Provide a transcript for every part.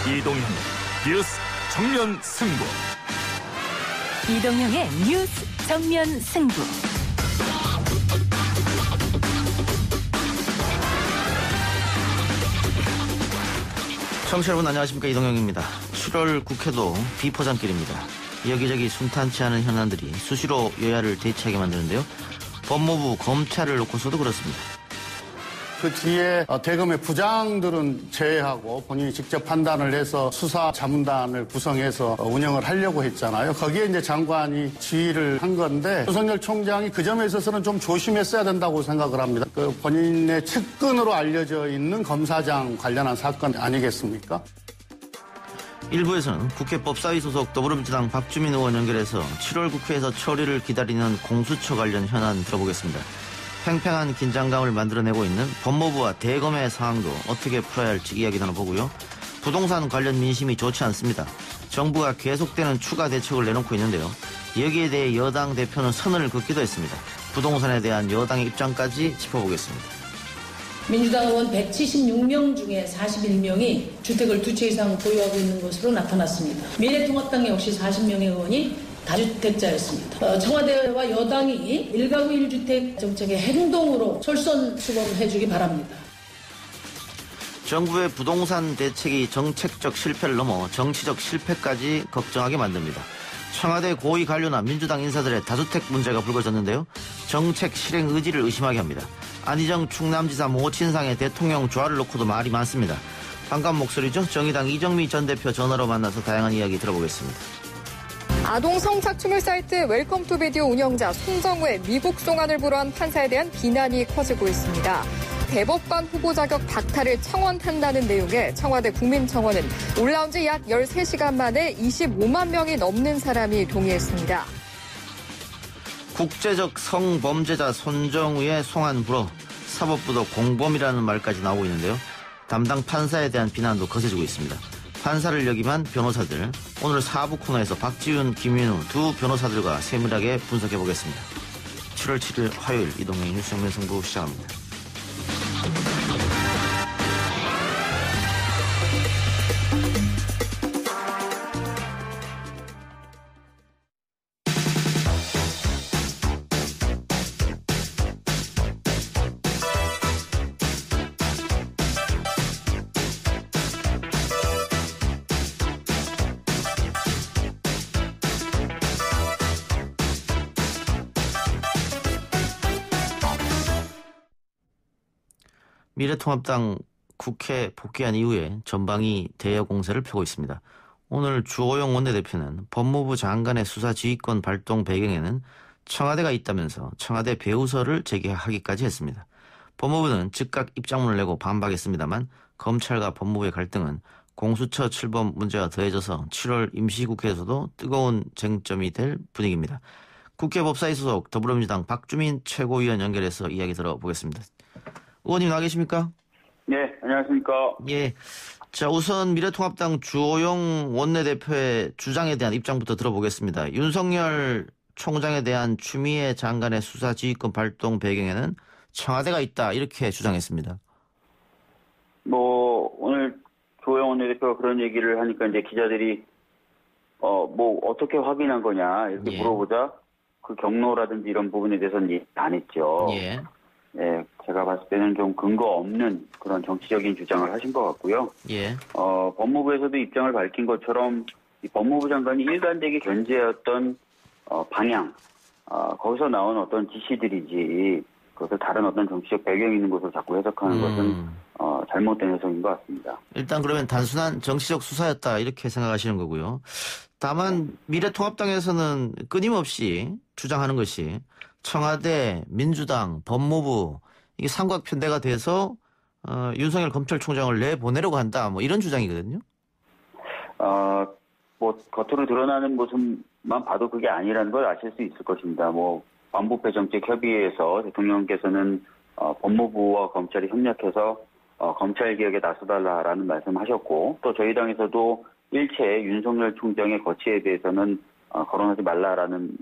이동형 뉴스 정면 승부. 이동형의 뉴스 정면 승부. 청취자 여러분 안녕하십니까, 이동형입니다. 7월 국회도 비포장길입니다. 여기저기 순탄치 않은 현안들이 수시로 여야를 대치하게 만드는데요. 법무부, 검찰을 놓고서도 그렇습니다. 그 뒤에 대검의 부장들은 제외하고 본인이 직접 판단을 해서 수사 자문단을 구성해서 운영을 하려고 했잖아요. 거기에 이제 장관이 지휘를 한 건데, 윤석열 총장이 그 점에 있어서는 좀 조심했어야 된다고 생각을 합니다. 그 본인의 측근으로 알려져 있는 검사장 관련한 사건 아니겠습니까? 일부에서는 국회 법사위 소속 더불어민주당 박주민 의원 연결해서 7월 국회에서 처리를 기다리는 공수처 관련 현안 들어보겠습니다. 팽팽한 긴장감을 만들어내고 있는 법무부와 대검의 상황도 어떻게 풀어야 할지 이야기 나눠보고요. 부동산 관련 민심이 좋지 않습니다. 정부가 계속되는 추가 대책을 내놓고 있는데요. 여기에 대해 여당 대표는 선을 긋기도 했습니다. 부동산에 대한 여당의 입장까지 짚어보겠습니다. 민주당 의원 176명 중에 41명이 주택을 2채 이상 보유하고 있는 것으로 나타났습니다. 미래통합당 역시 40명의 의원이 다주택자였습니다. 청와대와 여당이 1가구 1주택 정책의 행동으로 솔선수범을 해주기 바랍니다. 정부의 부동산 대책이 정책적 실패를 넘어 정치적 실패까지 걱정하게 만듭니다. 청와대 고위 관료나 민주당 인사들의 다주택 문제가 불거졌는데요. 정책 실행 의지를 의심하게 합니다. 안희정 충남지사 모친상의 대통령 조화를 놓고도 말이 많습니다. 반가운 목소리죠. 정의당 이정미 전 대표 전화로 만나서 다양한 이야기 들어보겠습니다. 아동 성착취물 사이트 웰컴 투 비디오 운영자 손정우의 미국 송환을 불허한 판사에 대한 비난이 커지고 있습니다. 대법관 후보 자격 박탈을 청원한다는 내용의 청와대 국민청원은 올라온 지 약 13시간 만에 25만 명이 넘는 사람이 동의했습니다. 국제적 성범죄자 손정우의 송환 불허, 사법부도 공범이라는 말까지 나오고 있는데요. 담당 판사에 대한 비난도 거세지고 있습니다. 판사를 역임한 변호사들, 오늘 4부 코너에서 박지훈, 김윤우 두 변호사들과 세밀하게 분석해보겠습니다. 7월 7일 화요일 이동형의 뉴스 정면 승부 시작합니다. 미래통합당 국회 복귀한 이후에 전방위 대여 공세를 펴고 있습니다. 오늘 주호영 원내대표는 법무부 장관의 수사 지휘권 발동 배경에는 청와대가 있다면서 청와대 배우설을 제기하기까지 했습니다. 법무부는 즉각 입장문을 내고 반박했습니다만 검찰과 법무부의 갈등은 공수처 출범 문제와 더해져서 7월 임시국회에서도 뜨거운 쟁점이 될 분위기입니다. 국회 법사위 소속 더불어민주당 박주민 최고위원 연결해서 이야기 들어보겠습니다. 의원님 나와 계십니까? 네, 안녕하십니까? 예. 자, 우선 미래통합당 주호영 원내대표의 주장에 대한 입장부터 들어보겠습니다. 윤석열 총장에 대한 추미애 장관의 수사 지휘권 발동 배경에는 청와대가 있다, 이렇게 주장했습니다. 오늘 주호영 원내대표가 그런 얘기를 하니까 이제 기자들이, 어떻게 확인한 거냐, 이렇게 물어보자 그 경로라든지 이런 부분에 대해서는 얘기 안 했죠. 예. 네, 제가 봤을 때는 좀 근거 없는 그런 정치적인 주장을 하신 것 같고요. 예. 법무부에서도 입장을 밝힌 것처럼 이 법무부 장관이 일관되게 견제했던 방향, 거기서 나온 어떤 지시들이지 그것을 다른 어떤 정치적 배경이 있는 것으로 자꾸 해석하는 것은 잘못된 해석인 것 같습니다. 일단 그러면 단순한 정치적 수사였다, 이렇게 생각하시는 거고요. 다만 미래통합당에서는 끊임없이 주장하는 것이 청와대, 민주당, 법무부 이게 삼각편대가 돼서 윤석열 검찰총장을 내보내려고 한다, 이런 주장이거든요. 겉으로 드러나는 모습만 봐도 그게 아니라는 걸 아실 수 있을 것입니다. 반부패 정책 협의회에서 대통령께서는 법무부와 검찰이 협력해서 검찰 개혁에 나서달라라는 말씀하셨고, 또 저희 당에서도 일체 윤석열 총장의 거취에 대해서는 거론하지 말라라는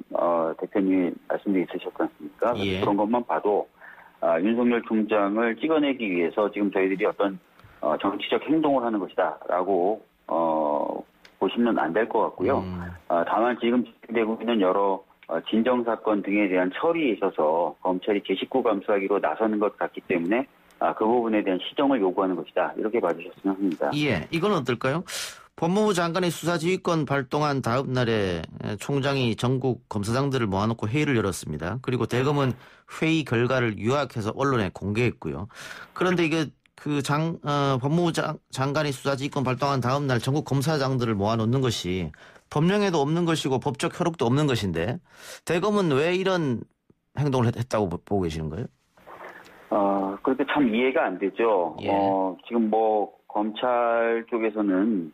대표님의 말씀도 있으셨지 않습니까? 예. 그런 것만 봐도 윤석열 총장을 찍어내기 위해서 지금 저희들이 어떤 정치적 행동을 하는 것이다라고 보시면 안 될 것 같고요. 다만 지금 진행되고 있는 여러 진정 사건 등에 대한 처리에 있어서 검찰이 제19 감수하기로 나서는 것 같기 때문에 그 부분에 대한 시정을 요구하는 것이다. 이렇게 봐주셨으면 합니다. 예, 이건 어떨까요? 법무부 장관이 수사지휘권 발동한 다음 날에 총장이 전국 검사장들을 모아놓고 회의를 열었습니다. 그리고 대검은 회의 결과를 요약해서 언론에 공개했고요. 그런데 이게 법무부 장관이 수사지휘권 발동한 다음 날 전국 검사장들을 모아놓는 것이 법령에도 없는 것이고 법적 효력도 없는 것인데 대검은 왜 이런 행동을 했다고 보고 계시는 거예요? 그렇게 참 이해가 안 되죠. 예. 지금 검찰 쪽에서는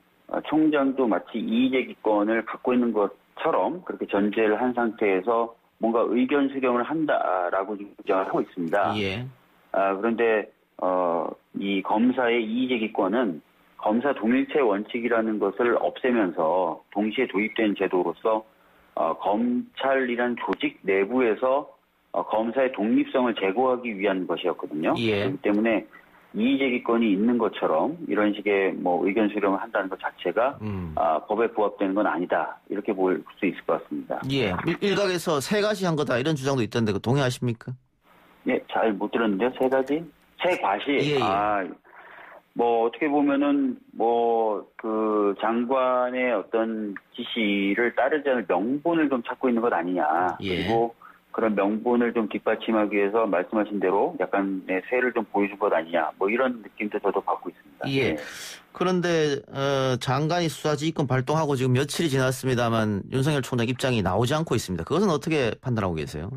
총장도 마치 이의제기권을 갖고 있는 것처럼 그렇게 전제를 한 상태에서 뭔가 의견 수렴을 한다라고 주장을 하고 있습니다. 예. 그런데 이 검사의 이의제기권은 검사 동일체 원칙이라는 것을 없애면서 동시에 도입된 제도로서 검찰이란 조직 내부에서 검사의 독립성을 제고하기 위한 것이었거든요. 예. 그렇기 때문에 이의제기권이 있는 것처럼 이런 식의 의견 수렴을 한다는 것 자체가 법에 부합되는 건 아니다. 이렇게 볼 수 있을 것 같습니다. 예. 일각에서 세 가지 한 거다 이런 주장도 있던데 동의하십니까? 예, 잘 못 들었는데요. 세 가지? 세 과시? 예. 어떻게 보면은 그 장관의 어떤 지시를 따르지 않을 명분을 좀 찾고 있는 것 아니냐. 예. 그리고 그런 명분을 좀 뒷받침하기 위해서 말씀하신 대로 약간의 세를 좀 보여준 것 아니냐. 이런 느낌도 저도 받고 있습니다. 예. 네. 그런데 장관이 수사지휘권 발동하고 지금 며칠이 지났습니다만 윤석열 총장 입장이 나오지 않고 있습니다. 그것은 어떻게 판단하고 계세요?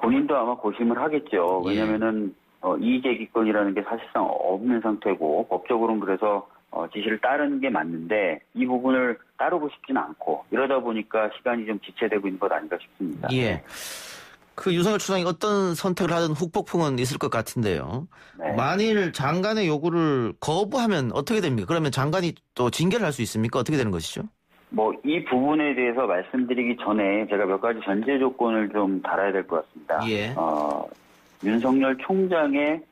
본인도 아마 고심을 하겠죠. 왜냐면은 이의제기권이라는 게 사실상 없는 상태고 법적으로는 그래서 지시를 따르는 게 맞는데 이 부분을 따르고 싶지는 않고 이러다 보니까 시간이 좀 지체되고 있는 것 아닌가 싶습니다. 예. 그 윤석열 총장이 어떤 선택을 하든 후폭풍은 있을 것 같은데요. 네. 만일 장관의 요구를 거부하면 어떻게 됩니까? 그러면 장관이 또 징계를 할 수 있습니까? 어떻게 되는 것이죠? 이 부분에 대해서 말씀드리기 전에 제가 몇 가지 전제 조건을 좀 달아야 될 것 같습니다. 예. 윤석열 총장의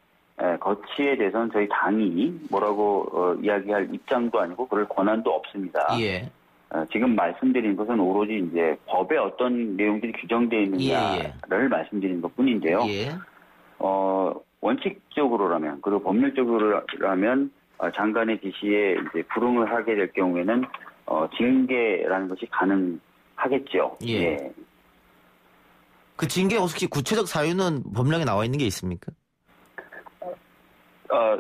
거치에 대해서는 저희 당이 뭐라고 이야기할 입장도 아니고 그럴 권한도 없습니다. 예. 지금 말씀드린 것은 오로지 이제 법에 어떤 내용들이 규정되어 있느냐를 말씀드린 것뿐인데요. 예. 원칙적으로라면 그리고 법률적으로라면 장관의 지시에 이제 불응을 하게 될 경우에는 징계라는 것이 가능하겠죠. 예. 예. 그 징계 혹시 구체적 사유는 법령에 나와 있는 게 있습니까?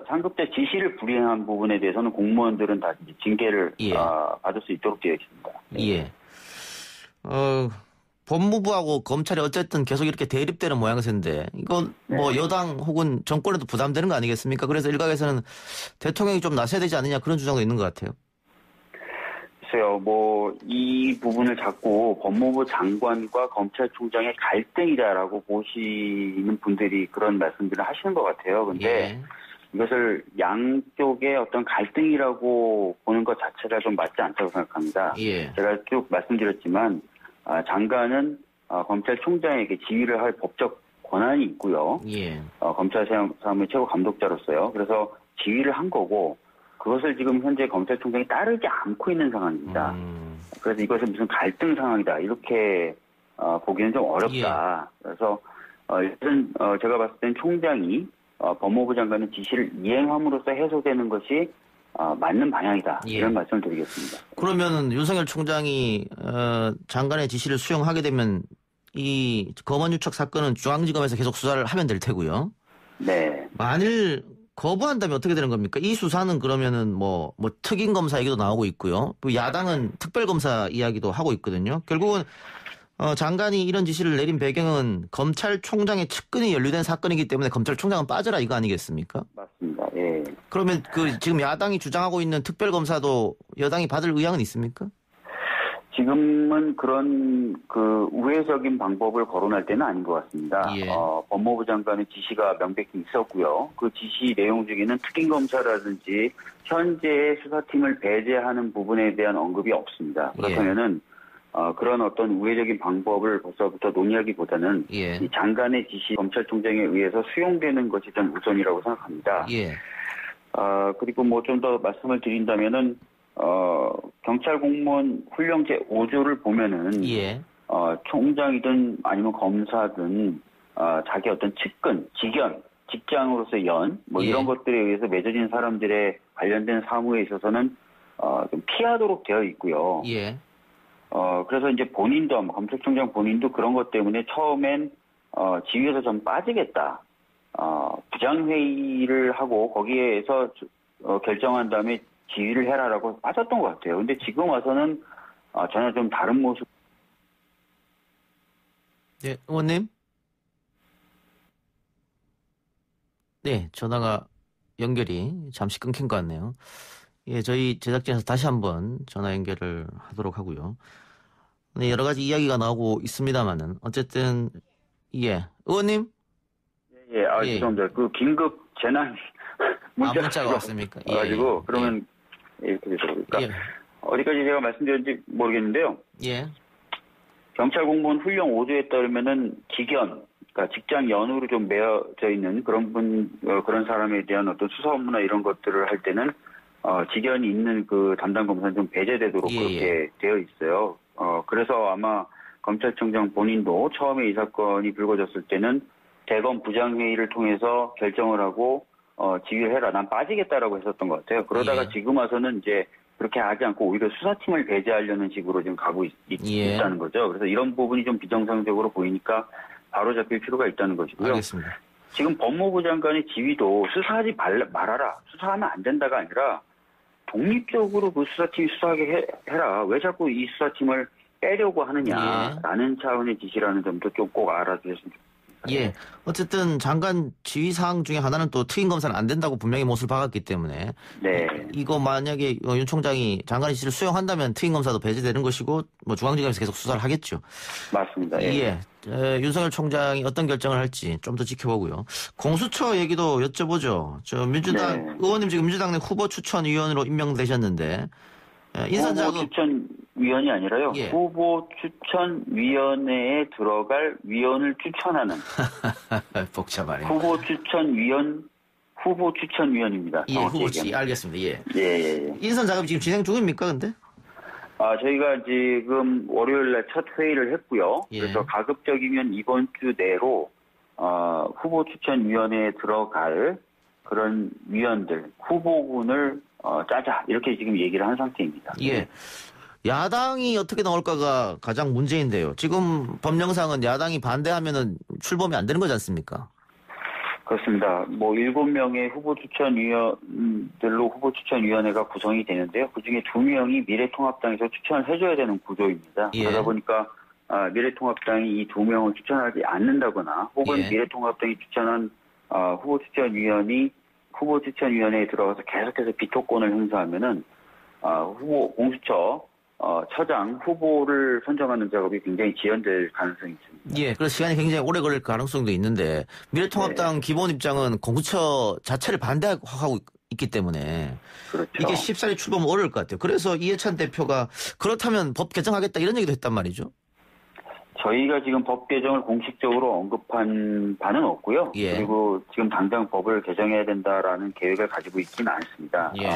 상급자 지시를 불이행한 부분에 대해서는 공무원들은 다 이제 징계를 예. 받을 수 있도록 되어 있습니다. 예. 법무부하고 검찰이 어쨌든 계속 이렇게 대립되는 모양새인데 이건 여당 혹은 정권에도 부담되는 거 아니겠습니까? 그래서 일각에서는 대통령이 좀 나서야 되지 않느냐 그런 주장도 있는 것 같아요. 글쎄요, 이 부분을 자꾸 법무부 장관과 검찰총장의 갈등이다라고 보시는 분들이 그런 말씀들을 하시는 것 같아요. 근데 이것을 양쪽의 어떤 갈등이라고 보는 것 자체가 좀 맞지 않다고 생각합니다. 예. 제가 쭉 말씀드렸지만 장관은 검찰총장에게 지휘를 할 법적 권한이 있고요. 예. 검찰 사무의 최고 감독자로서요. 그래서 지휘를 한 거고 그것을 지금 현재 검찰총장이 따르지 않고 있는 상황입니다. 그래서 이것은 무슨 갈등 상황이다 이렇게 보기는 좀 어렵다. 예. 그래서 일단 제가 봤을 땐 총장이 법무부 장관의 지시를 이행함으로써 해소되는 것이 맞는 방향이다. 예. 이런 말씀을 드리겠습니다. 그러면 윤석열 총장이 장관의 지시를 수용하게 되면 이 검언 유착 사건은 중앙지검에서 계속 수사를 하면 될 테고요. 네. 만일 거부한다면 어떻게 되는 겁니까? 이 수사는 그러면은 특임 검사 얘기도 나오고 있고요. 또 야당은 특별검사 이야기도 하고 있거든요. 결국은 장관이 이런 지시를 내린 배경은 검찰총장의 측근이 연루된 사건이기 때문에 검찰총장은 빠져라 이거 아니겠습니까? 맞습니다. 예. 그러면 지금 야당이 주장하고 있는 특별검사도 여당이 받을 의향은 있습니까? 지금은 그런 우회적인 방법을 거론할 때는 아닌 것 같습니다. 예. 법무부 장관의 지시가 명백히 있었고요. 그 지시 내용 중에는 특임검사라든지 현재의 수사팀을 배제하는 부분에 대한 언급이 없습니다. 그렇다면은 그런 어떤 우회적인 방법을 벌써부터 논의하기보다는 예. 이 장관의 지시 검찰총장에 의해서 수용되는 것이 좀 우선이라고 생각합니다. 예. 그리고 뭐 좀 더 말씀을 드린다면은 경찰 공무원 훈령 제 5조를 보면은 예. 총장이든 아니면 검사든 자기 어떤 측근, 직연, 직장으로서의 뭐 예. 이런 것들에 의해서 맺어진 사람들의 관련된 사무에 있어서는 좀 피하도록 되어 있고요. 예. 그래서 이제 본인도 검찰총장 본인도 그런 것 때문에 처음엔 지위에서 좀 빠지겠다. 부장회의를 하고 거기에서 결정한 다음에 지휘를 해라라고 빠졌던 것 같아요. 근데 지금 와서는 전혀 좀 다른 모습. 네, 의원님. 네, 전화가 연결이 잠시 끊긴 것 같네요. 예, 저희 제작진에서 다시 한번 전화 연결을 하도록 하고요. 네, 여러 가지 이야기가 나오고 있습니다만은 어쨌든 예, 의원님. 예, 예. 죄송합니다. 그 긴급 재난 문자가 왔습니까? 예. 가지고 그러면 이렇게 되더라고요. 예. 어디까지 제가 말씀드렸는지 모르겠는데요. 예. 경찰 공무원 훈령 5조에 따르면은 직연, 그러니까 직장 연으로 좀 매여져 있는 그런 사람에 대한 어떤 수사 업무나 이런 것들을 할 때는 직연이 있는 그 담당 검사는 좀 배제되도록 예, 그렇게 되어 있어요. 그래서 아마 검찰총장 본인도 처음에 이 사건이 불거졌을 때는 대검 부장회의를 통해서 결정을 하고 지휘를 해라. 난 빠지겠다라고 했었던 것 같아요. 그러다가 예. 지금 와서는 이제 그렇게 하지 않고 오히려 수사팀을 배제하려는 식으로 지금 가고 예. 있다는 거죠. 그래서 이런 부분이 좀 비정상적으로 보이니까 바로 잡힐 필요가 있다는 것이고요. 알겠습니다. 지금 법무부 장관의 지휘도 수사하지 말아라. 수사하면 안 된다가 아니라 독립적으로 그 수사팀이 수사하게 해라. 왜 자꾸 이 수사팀을 빼려고 하느냐라는 차원의 지시라는 점도 좀 꼭 알아주셨으면 좋겠습니다. 예. 어쨌든 장관 지휘사항 중에 하나는 또 특임 검사는 안 된다고 분명히 못을 박았기 때문에. 네. 이거 만약에 윤 총장이 장관의 지시를 수용한다면 특임 검사도 배제되는 것이고 뭐 중앙지검에서 계속 수사를 하겠죠. 맞습니다. 예. 윤석열 총장이 어떤 결정을 할지 좀 더 지켜보고요. 공수처 얘기도 여쭤보죠. 저 민주당 네. 의원님 지금 민주당 내 후보 추천위원으로 임명되셨는데 인선 후보 작업 추천위원이 아니라요. 예. 후보 추천위원회에 들어갈 위원을 추천하는 복잡하네. 후보 추천위원입니다. 예, 정확히 후보지 얘기하면. 알겠습니다. 예. 예. 인선 작업 지금 진행 중입니까, 근데? 저희가 지금 월요일날 첫 회의를 했고요. 예. 그래서 가급적이면 이번 주 내로 후보 추천위원회에 들어갈 그런 위원들 후보군을 짜자 이렇게 지금 얘기를 한 상태입니다. 예. 야당이 어떻게 나올까가 가장 문제인데요. 지금 법령상은 야당이 반대하면은 출범이 안 되는 거지 않습니까? 그렇습니다. 7명의 후보 추천위원들로 후보 추천위원회가 구성이 되는데요. 그중에 2명이 미래통합당에서 추천을 해줘야 되는 구조입니다. 예. 그러다 보니까 미래통합당이 이 2명을 추천하지 않는다거나 혹은 예. 미래통합당이 추천한 후보 추천위원이 후보 추천위원회에 들어가서 계속해서 비토권을 행사하면은 후보 공수처 처장 후보를 선정하는 작업이 굉장히 지연될 가능성이 있습니다. 예, 그래서 시간이 굉장히 오래 걸릴 가능성도 있는데 미래통합당 기본 입장은 공수처 자체를 반대하고 있기 때문에 그렇죠. 이게 쉽사리 출범 어려울 것 같아요. 그래서 이해찬 대표가 그렇다면 법 개정하겠다 이런 얘기도 했단 말이죠. 저희가 지금 법 개정을 공식적으로 언급한 바는 없고요. 예. 그리고 지금 당장 법을 개정해야 된다라는 계획을 가지고 있지는 않습니다. 예.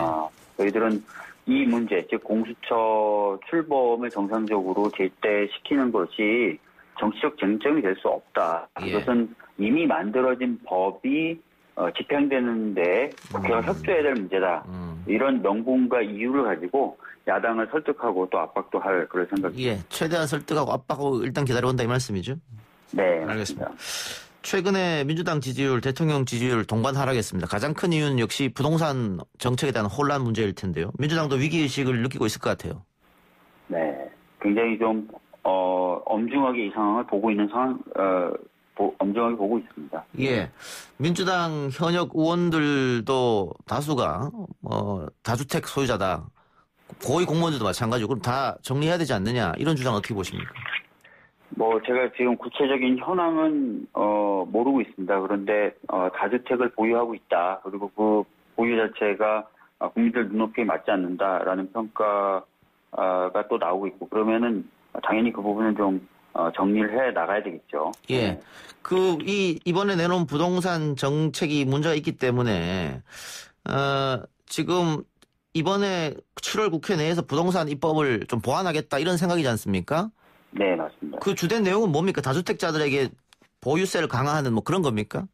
저희들은 이 문제, 즉 공수처 출범을 정상적으로 제때시키는 것이 정치적 쟁점이 될 수 없다. 예. 이것은 이미 만들어진 법이 집행되는데 국회가 협조해야 될 문제다. 이런 명분과 이유를 가지고 야당을 설득하고 또 압박도 할 그럴 생각입니다. 예, 최대한 설득하고 압박하고 일단 기다려본다 이 말씀이죠? 네, 알겠습니다. 맞습니다. 최근에 민주당 지지율, 대통령 지지율 동반 하락했습니다. 가장 큰 이유는 역시 부동산 정책에 대한 혼란 문제일 텐데요. 민주당도 위기의식을 느끼고 있을 것 같아요. 네, 굉장히 좀 엄중하게 이 상황을 보고 있는 엄중하게 보고 있습니다. 예, 민주당 현역 의원들도 다수가 다주택 소유자다. 고위 공무원들도 마찬가지고 그럼 다 정리해야 되지 않느냐 이런 주장은 어떻게 보십니까? 제가 지금 구체적인 현황은 모르고 있습니다. 그런데 다주택을 보유하고 있다. 그리고 그 보유 자체가 국민들 눈높이에 맞지 않는다라는 평가가 또 나오고 있고 그러면은 당연히 그 부분은 좀 정리를 해 나가야 되겠죠. 예. 이번에 내놓은 부동산 정책이 문제가 있기 때문에, 지금 이번에 7월 국회 내에서 부동산 입법을 좀 보완하겠다 이런 생각이지 않습니까? 네, 맞습니다. 그 주된 내용은 뭡니까? 다주택자들에게 보유세를 강화하는 뭐 그런 겁니까?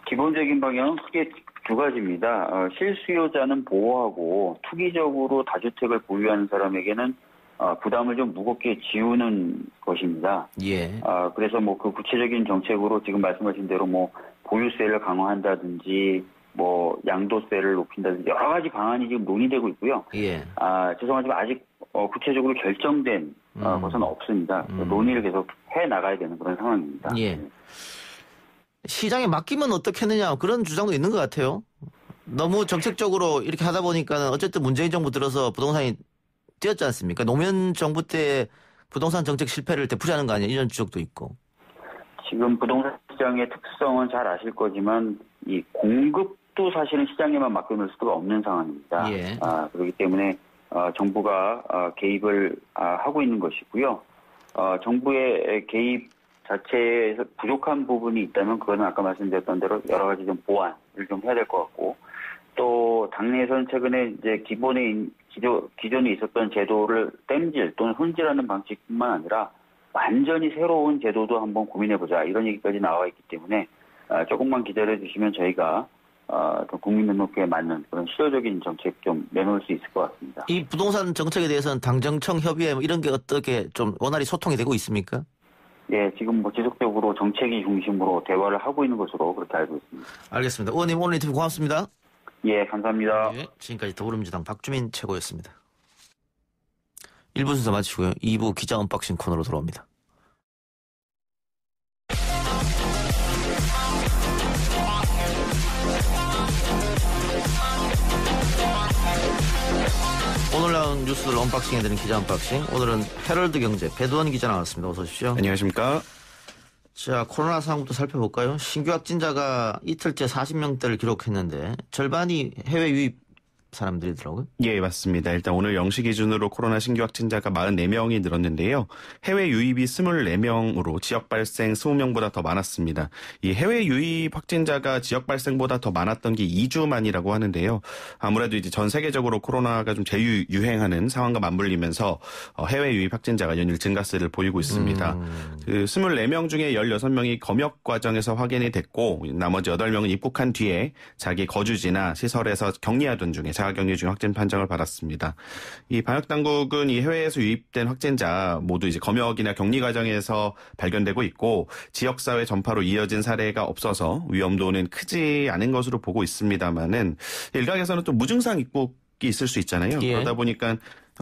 기본적인 방향은 크게 두 가지입니다. 실수요자는 보호하고 투기적으로 다주택을 보유하는 사람에게는 부담을 좀 무겁게 지우는 것입니다. 예. 그래서 뭐 그 구체적인 정책으로 지금 말씀하신 대로 뭐 보유세를 강화한다든지 뭐 양도세를 높인다든지 여러 가지 방안이 지금 논의되고 있고요. 예. 죄송하지만 아직 구체적으로 결정된 것은 없습니다. 논의를 계속 해 나가야 되는 그런 상황입니다. 예. 시장에 맡기면 어떻겠느냐 그런 주장도 있는 것 같아요. 너무 정책적으로 이렇게 하다 보니까는 어쨌든 문재인 정부 들어서 부동산이 뛰었지 않습니까? 노무현 정부 때 부동산 정책 실패를 되풀이하는 거 아니냐 이런 지적도 있고. 지금 부동산 시장의 특성은 잘 아실 거지만 이 공급도 사실은 시장에만 맡겨놓을 수가 없는 상황입니다. 예. 그렇기 때문에 정부가 개입을 하고 있는 것이고요. 정부의 개입 자체에서 부족한 부분이 있다면 그거는 아까 말씀드렸던 대로 여러 가지 좀 보완을 좀 해야 될 것 같고 또 당내에서는 최근에 이제 기존에 있었던 제도를 땜질 또는 손질하는 방식뿐만 아니라 완전히 새로운 제도도 한번 고민해보자 이런 얘기까지 나와 있기 때문에 조금만 기다려 주시면 저희가 국민 눈높이에 맞는 그런 실효적인 정책 좀 내놓을 수 있을 것 같습니다. 이 부동산 정책에 대해서는 당정청 협의회 뭐 이런 게 어떻게 좀 원활히 소통이 되고 있습니까? 예, 지금 뭐 지속적으로 정책이 중심으로 대화를 하고 있는 것으로 그렇게 알고 있습니다. 알겠습니다. 의원님 오늘 인터뷰 고맙습니다. 예, 감사합니다. 네, 지금까지 더불어민주당 박주민 최고였습니다. 1부 순서 마치고요. 2부 기자 언박싱 코너로 돌아옵니다. 오늘 나온 뉴스를 언박싱해드리는 기자 언박싱. 오늘은 헤럴드 경제 배두원 기자 나왔습니다. 어서 오십시오. 안녕하십니까. 자, 코로나 상황부터 살펴볼까요? 신규 확진자가 이틀째 40명대를 기록했는데 절반이 해외 유입 사람들이더라고요. 예, 맞습니다. 일단 오늘 0시 기준으로 코로나 신규 확진자가 44명이 늘었는데요. 해외 유입이 24명으로 지역 발생 20명보다 더 많았습니다. 이 해외 유입 확진자가 지역 발생보다 더 많았던 게 2주 만이라고 하는데요. 아무래도 이제 전 세계적으로 코로나가 좀 재유행하는 상황과 맞물리면서 해외 유입 확진자가 연일 증가세를 보이고 있습니다. 그 24명 중에 16명이 검역 과정에서 확인이 됐고 나머지 8명은 입국한 뒤에 자기 거주지나 시설에서 격리하던 중에 자가격리 중 확진 판정을 받았습니다. 이 방역 당국은 이 해외에서 유입된 확진자 모두 이제 검역이나 격리 과정에서 발견되고 있고 지역사회 전파로 이어진 사례가 없어서 위험도는 크지 않은 것으로 보고 있습니다만은 일각에서는 또 무증상 입국이 있을 수 있잖아요. 예. 그러다 보니까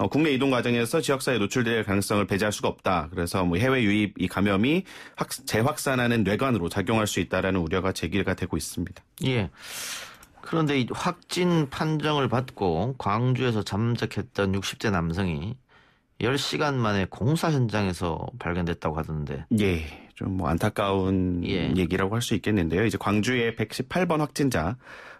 국내 이동 과정에서 지역사회에 노출될 가능성을 배제할 수가 없다. 그래서 뭐 해외 유입 이 감염이 재확산하는 뇌관으로 작용할 수 있다라는 우려가 제기가 되고 있습니다. 예. 그런데 이 확진 판정을 받고 광주에서 잠적했던 60대 남성이 10시간 만에 공사 현장에서 발견됐다고 하던데. 예, 좀 뭐 안타까운 얘기라고 할 수 있겠는데요. 이제 광주의 118번 확진자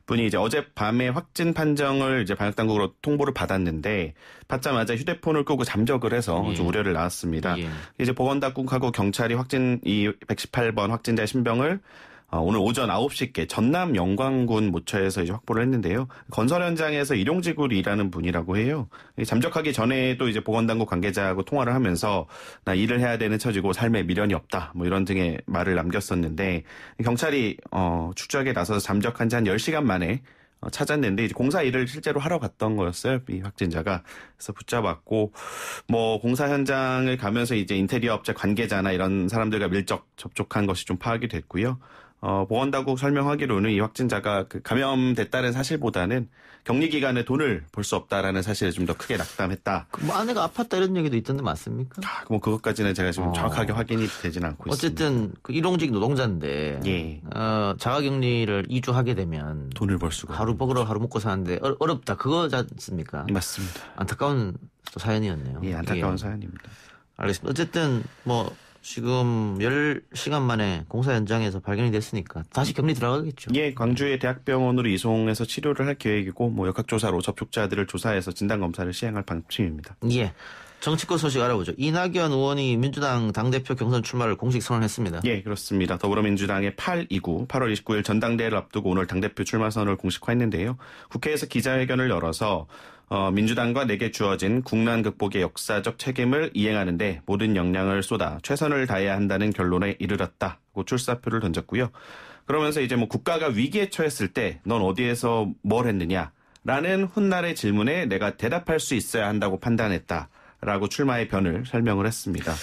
분이 이제 어젯밤에 확진 판정을 이제 방역 당국으로 통보를 받았는데 받자마자 휴대폰을 끄고 잠적을 해서 좀 우려를 낳았습니다. 이제 보건당국하고 경찰이 이 118번 확진자의 신병을 오늘 오전 9시께 전남 영광군 모처에서 이제 확보를 했는데요. 건설 현장에서 일용직으로 일하는 분이라고 해요. 잠적하기 전에도 이제 보건당국 관계자하고 통화를 하면서 나 일을 해야 되는 처지고 삶에 미련이 없다. 뭐 이런 등의 말을 남겼었는데 경찰이 추적에 나서서 잠적한 지 한 10시간 만에 찾았는데 이제 공사 일을 실제로 하러 갔던 거였어요. 이 확진자가. 그래서 붙잡았고 뭐 공사 현장을 가면서 이제 인테리어 업체 관계자나 이런 사람들과 밀접 접촉한 것이 좀 파악이 됐고요. 보건당국 설명하기로는 이 확진자가 그 감염됐다는 사실보다는 격리 기간에 돈을 벌 수 없다라는 사실을 좀 더 크게 낙담했다. 뭐 아내가 아팠다 이런 얘기도 있던데 맞습니까? 뭐 그것까지는 제가 지금 정확하게 확인이 되진 않고 있습니다. 어쨌든 그 일용직 노동자인데 예. 자가격리를 2주 하게 되면 돈을 벌 수가 하루 먹으러 하루 먹고 사는데 어렵다 그거지 않습니까? 맞습니다. 안타까운 또 사연이었네요. 예, 안타까운 사연입니다. 알겠습니다. 어쨌든 뭐 지금 10시간 만에 공사 현장에서 발견이 됐으니까 다시 격리 들어가겠죠. 예, 광주의 대학병원으로 이송해서 치료를 할 계획이고 뭐 역학조사로 접촉자들을 조사해서 진단검사를 시행할 방침입니다. 예. 정치권 소식 알아보죠. 이낙연 의원이 민주당 당대표 경선 출마를 공식 선언했습니다. 예, 그렇습니다. 더불어민주당의 8.29, 8월 29일 전당대회를 앞두고 오늘 당대표 출마 선언을 공식화했는데요. 국회에서 기자회견을 열어서 민주당과 내게 주어진 국난 극복의 역사적 책임을 이행하는데 모든 역량을 쏟아 최선을 다해야 한다는 결론에 이르렀다고 출사표를 던졌고요. 그러면서 이제 뭐 국가가 위기에 처했을 때 넌 어디에서 뭘 했느냐? 라는 훗날의 질문에 내가 대답할 수 있어야 한다고 판단했다라고 출마의 변을 설명을 했습니다.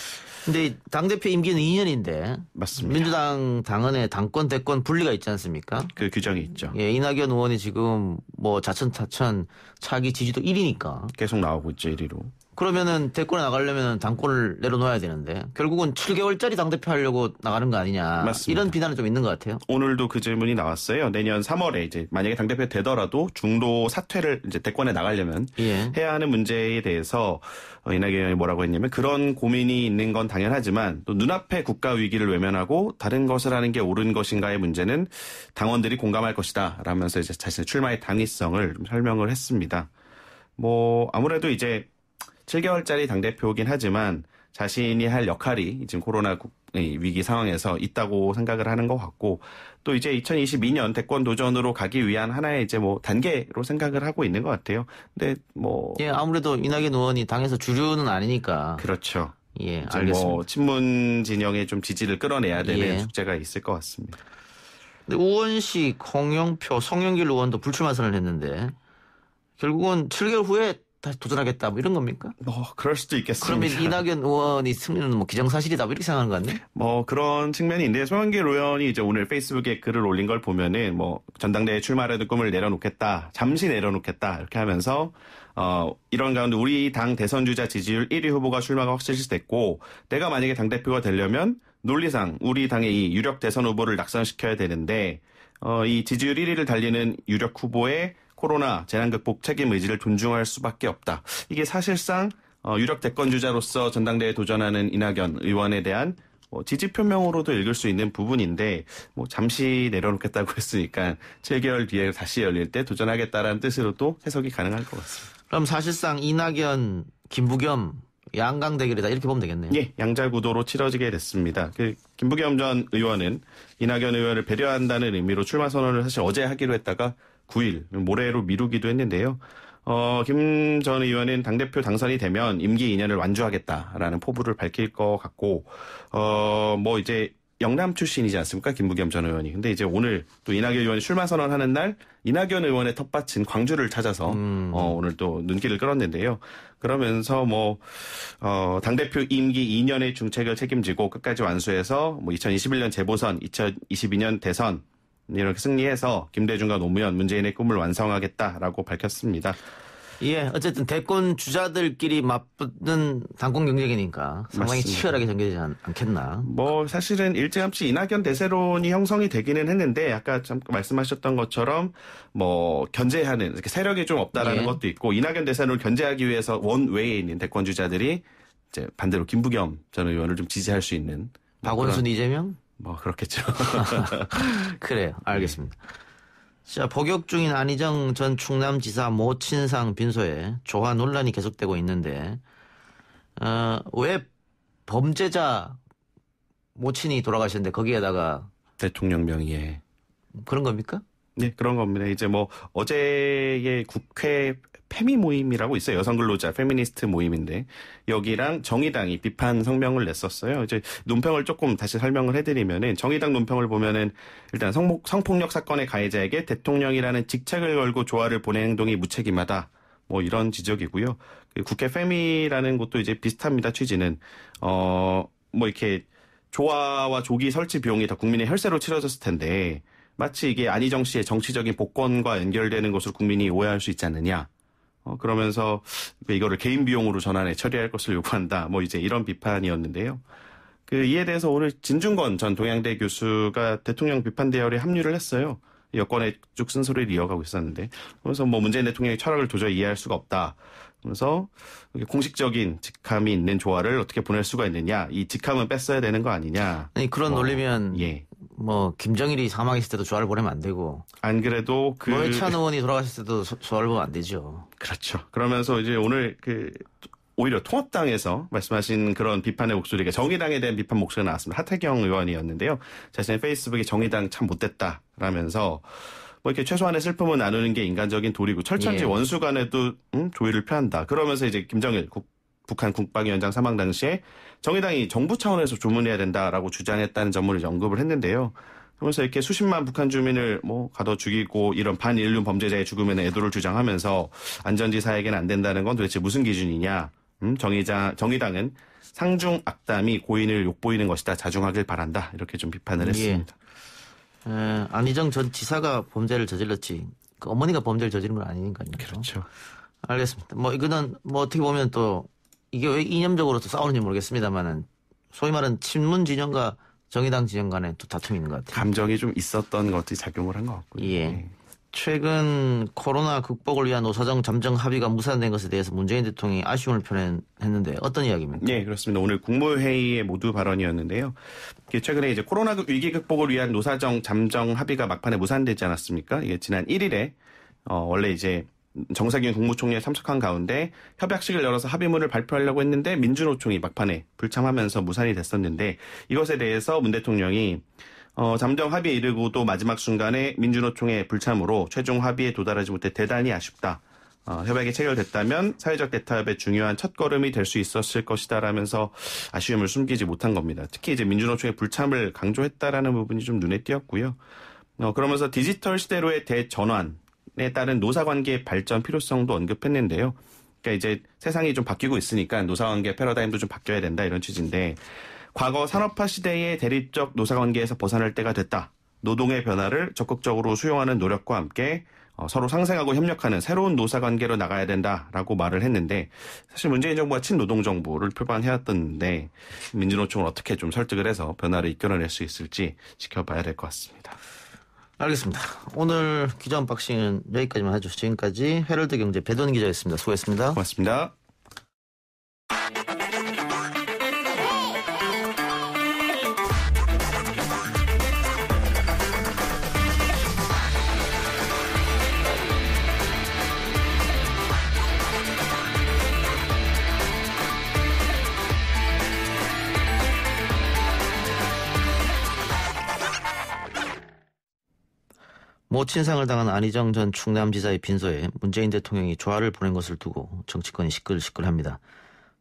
근데 당대표 임기는 2년인데 맞습니다. 민주당 당헌에 당권 대권 분리가 있지 않습니까? 그 규정이 있죠. 예, 이낙연 의원이 지금 뭐 자천타천 차기 지지도 1위니까 계속 나오고 있죠, 1위로. 그러면은 대권에 나가려면 당권을 내려놓아야 되는데 결국은 7개월짜리 당대표 하려고 나가는 거 아니냐. 맞습니다. 이런 비난은 좀 있는 것 같아요. 오늘도 그 질문이 나왔어요. 내년 3월에 이제 만약에 당대표 되더라도 중도 사퇴를 이제 대권에 나가려면 예. 해야 하는 문제에 대해서 이낙연 의원이 뭐라고 했냐면 그런 고민이 있는 건 당연하지만 또 눈앞의 국가 위기를 외면하고 다른 것을 하는 게 옳은 것인가의 문제는 당원들이 공감할 것이다. 라면서 이제 자신의 출마의 당위성을 좀 설명을 했습니다. 뭐 아무래도 이제 7개월짜리 당대표이긴 하지만 자신이 할 역할이 지금 코로나 위기 상황에서 있다고 생각을 하는 것 같고 또 이제 2022년 대권 도전으로 가기 위한 하나의 이제 뭐 단계로 생각을 하고 있는 것 같아요. 근데 뭐. 예, 아무래도 이낙연 의원이 당에서 주류는 아니니까. 그렇죠. 예, 이제 알겠습니다. 뭐 친문 진영의 좀 지지를 끌어내야 되는 예. 숙제가 있을 것 같습니다. 근데 우원식, 홍영표, 송영길 의원도 불출마 선언을 했는데 결국은 7개월 후에 다시 도전하겠다 뭐 이런 겁니까? 뭐 그럴 수도 있겠습니다. 그러면 이낙연 의원이 승리는 뭐 기정사실이다 뭐 이렇게 생각하는 거 아니에요? 뭐 그런 측면이 있는데 송영길 의원이 이제 오늘 페이스북에 글을 올린 걸 보면은 뭐 전당대회 출마라는 꿈을 내려놓겠다, 잠시 내려놓겠다 이렇게 하면서 이런 가운데 우리 당 대선 주자 지지율 1위 후보가 출마가 확실시됐고 내가 만약에 당대표가 되려면 논리상 우리 당의 이 유력 대선 후보를 낙선시켜야 되는데 이 지지율 1위를 달리는 유력 후보의 코로나 재난 극복 책임 의지를 존중할 수밖에 없다. 이게 사실상 유력 대권 주자로서 전당대회에 도전하는 이낙연 의원에 대한 지지 표명으로도 읽을 수 있는 부분인데 뭐 잠시 내려놓겠다고 했으니까 7개월 뒤에 다시 열릴 때 도전하겠다라는 뜻으로도 해석이 가능할 것 같습니다. 그럼 사실상 이낙연, 김부겸 양강 대결이다 이렇게 보면 되겠네요. 예, 양자 구도로 치러지게 됐습니다. 김부겸 전 의원은 이낙연 의원을 배려한다는 의미로 출마 선언을 사실 어제 하기로 했다가 9일 모레로 미루기도 했는데요. 김 전 의원은 당대표 당선이 되면 임기 2년을 완주하겠다라는 포부를 밝힐 것 같고, 뭐 이제 영남 출신이지 않습니까? 김부겸 전 의원이. 근데 이제 오늘 또 이낙연 의원이 출마 선언하는 날 이낙연 의원의 텃밭인 광주를 찾아서 오늘 또 눈길을 끌었는데요. 그러면서 뭐 당대표 임기 2년의 중책을 책임지고 끝까지 완수해서 뭐 2021년 재보선, 2022년 대선 이렇게 승리해서 김대중과 노무현, 문재인의 꿈을 완성하겠다라고 밝혔습니다. 예, 어쨌든 대권 주자들끼리 맞붙는 당권 경쟁이니까 상당히 맞습니다. 치열하게 전개되지 않겠나. 뭐 사실은 일찌감치 이낙연 대세론이 형성이 되기는 했는데 아까 참 말씀하셨던 것처럼 뭐 견제하는 이렇게 세력이 좀 없다라는 예. 것도 있고 이낙연 대세론을 견제하기 위해서 원외에 있는 대권 주자들이 이제 반대로 김부겸 전 의원을 좀 지지할 수 있는 박원순, 이재명? 뭐 그렇겠죠. 그래요. 알겠습니다. 자, 복역 중인 안희정 전 충남지사 모친상 빈소에 조화 논란이 계속되고 있는데 왜 범죄자 모친이 돌아가셨는데 거기에다가 대통령 명의에 그런 겁니까? 네, 그런 겁니다. 이제 뭐 어제의 국회 페미 모임이라고 있어요. 여성 근로자 페미니스트 모임인데 여기랑 정의당이 비판 성명을 냈었어요. 이제 논평을 조금 다시 설명을 해드리면은 정의당 논평을 보면은 일단 성폭력 사건의 가해자에게 대통령이라는 직책을 걸고 조화를 보낸 행동이 무책임하다. 뭐 이런 지적이고요. 국회 페미라는 곳도 이제 비슷합니다. 취지는 뭐 이렇게 조화와 조기 설치 비용이 다 국민의 혈세로 치러졌을 텐데 마치 이게 안희정 씨의 정치적인 복권과 연결되는 것으로 국민이 오해할 수 있지 않느냐. 그러면서 이거를 개인 비용으로 전환해 처리할 것을 요구한다. 뭐 이제 이런 비판이었는데요. 이에 대해서 오늘 진중권 전 동양대 교수가 대통령 비판 대열에 합류를 했어요. 여권에 쭉 쓴소리를 이어가고 있었는데. 그래서 뭐 문재인 대통령의 철학을 도저히 이해할 수가 없다. 그래서 공식적인 직함이 있는 조화를 어떻게 보낼 수가 있느냐. 이 직함은 뺐어야 되는 거 아니냐. 아니, 그런 논리면 예. 뭐 김정일이 사망했을 때도 조화를 보내면 안 되고 안 그래도 노회찬 의원이 돌아가셨을 때도 조화를 보면 안 되죠. 그렇죠. 그러면서 이제 오늘 오히려 통합당에서 말씀하신 그런 비판의 목소리가 정의당에 대한 비판 목소리가 나왔습니다. 하태경 의원이었는데요. 자신의 페이스북에 정의당 참 못됐다라면서 뭐 이렇게 최소한의 슬픔을 나누는 게 인간적인 도리고 철천지 원수 간에도 조의를 표한다. 그러면서 이제 김정일 북한 국방위원장 사망 당시에 정의당이 정부 차원에서 조문해야 된다라고 주장했다는 점을 언급을 했는데요. 그러면서 이렇게 수십만 북한 주민을 뭐 가둬 죽이고 이런 반인륜 범죄자의 죽음에는 애도를 주장하면서 안전지사에게는 안 된다는 건 도대체 무슨 기준이냐. 정의당은 상중 악담이 고인을 욕보이는 것이다. 자중하길 바란다. 이렇게 좀 비판을 했습니다. 안희정 전 지사가 범죄를 저질렀지. 그 어머니가 범죄를 저지른 건 아니니까요. 그렇죠. 알겠습니다. 뭐 이거는 뭐 어떻게 보면 또 이게 왜 이념적으로 또 싸우는지 모르겠습니다만은 소위 말하는 친문 진영과 정의당 진영 간에 또 다툼이 있는 것 같아요. 감정이 좀 있었던 것들이 작용을 한 것 같고요. 예. 최근 코로나 극복을 위한 노사정 잠정 합의가 무산된 것에 대해서 문재인 대통령이 아쉬움을 표현했는데 어떤 이야기입니까? 네, 그렇습니다. 오늘 국무회의의 모두 발언이었는데요. 최근에 이제 코로나 위기 극복을 위한 노사정 잠정 합의가 막판에 무산되지 않았습니까? 이게 지난 1일에 원래 이제 정세균 국무총리에 참석한 가운데 협약식을 열어서 합의문을 발표하려고 했는데 민주노총이 막판에 불참하면서 무산이 됐었는데 이것에 대해서 문 대통령이 잠정 합의에 이르고도 마지막 순간에 민주노총의 불참으로 최종 합의에 도달하지 못해 대단히 아쉽다. 협약이 체결됐다면 사회적 대타협의 중요한 첫걸음이 될 수 있었을 것이다라면서 아쉬움을 숨기지 못한 겁니다. 특히 이제 민주노총의 불참을 강조했다라는 부분이 좀 눈에 띄었고요. 그러면서 디지털 시대로의 대전환에 따른 노사관계의 발전 필요성도 언급했는데요. 그러니까 이제 세상이 좀 바뀌고 있으니까 노사관계 패러다임도 좀 바뀌어야 된다 이런 취지인데 과거 산업화 시대의 대립적 노사관계에서 벗어날 때가 됐다. 노동의 변화를 적극적으로 수용하는 노력과 함께 서로 상생하고 협력하는 새로운 노사관계로 나가야 된다라고 말을 했는데 사실 문재인 정부가 친노동 정부를 표방해왔던데 민주노총을 어떻게 좀 설득을 해서 변화를 이끌어낼 수 있을지 지켜봐야 될 것 같습니다. 알겠습니다. 오늘 기자 언박싱은 여기까지만 하죠. 지금까지 헤럴드 경제 배돈 기자였습니다. 수고했습니다. 고맙습니다. 모친상을 당한 안희정 전 충남지사의 빈소에 문재인 대통령이 조화를 보낸 것을 두고 정치권이 시끌시끌합니다.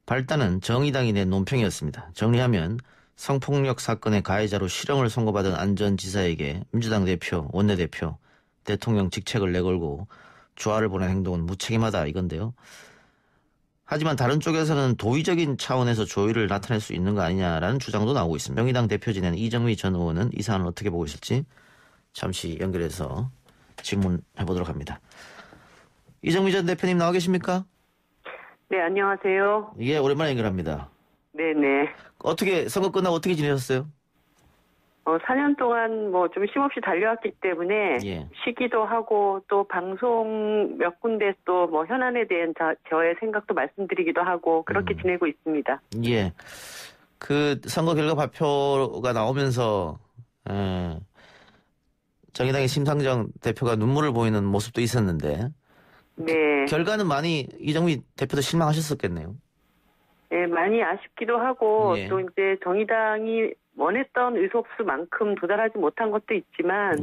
발단은 정의당이 낸 논평이었습니다. 정리하면 성폭력 사건의 가해자로 실형을 선고받은 안 전 지사에게 민주당 대표, 원내대표, 대통령 직책을 내걸고 조화를 보낸 행동은 무책임하다 이건데요. 하지만 다른 쪽에서는 도의적인 차원에서 조의를 나타낼 수 있는 거 아니냐라는 주장도 나오고 있습니다. 정의당 대표 지낸 이정미 전 의원은 이 사안을 어떻게 보고 있을지 잠시 연결해서 질문해보도록 합니다. 이정미 전 대표님 나와 계십니까? 네, 안녕하세요. 예, 오랜만에 연결합니다. 네네. 어떻게 선거 끝나고 어떻게 지내셨어요? 4년 동안 뭐 좀 쉼없이 달려왔기 때문에 쉬기도 하고 또 방송 몇 군데 또 뭐 현안에 대한 저의 생각도 말씀드리기도 하고 그렇게 지내고 있습니다. 예. 그 선거 결과 발표가 나오면서 정의당의 심상정 대표가 눈물을 보이는 모습도 있었는데 네. 결과는 많이 이정미 대표도 실망하셨었겠네요. 네, 많이 아쉽기도 하고 예. 또 이제 정의당이 원했던 의석수만큼 도달하지 못한 것도 있지만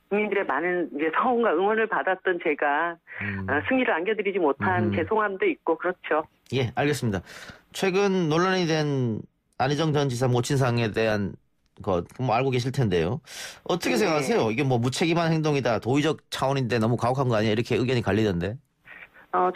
국민들의 많은 이제 성원과 응원을 받았던 제가 승리를 안겨드리지 못한 죄송함도 있고 그렇죠. 예, 알겠습니다. 최근 논란이 된 안희정 전 지사 모친상에 대한 것 뭐 알고 계실 텐데요. 어떻게 생각하세요? 이게 뭐 무책임한 행동이다, 도의적 차원인데 너무 가혹한 거 아니야? 이렇게 의견이 갈리던데.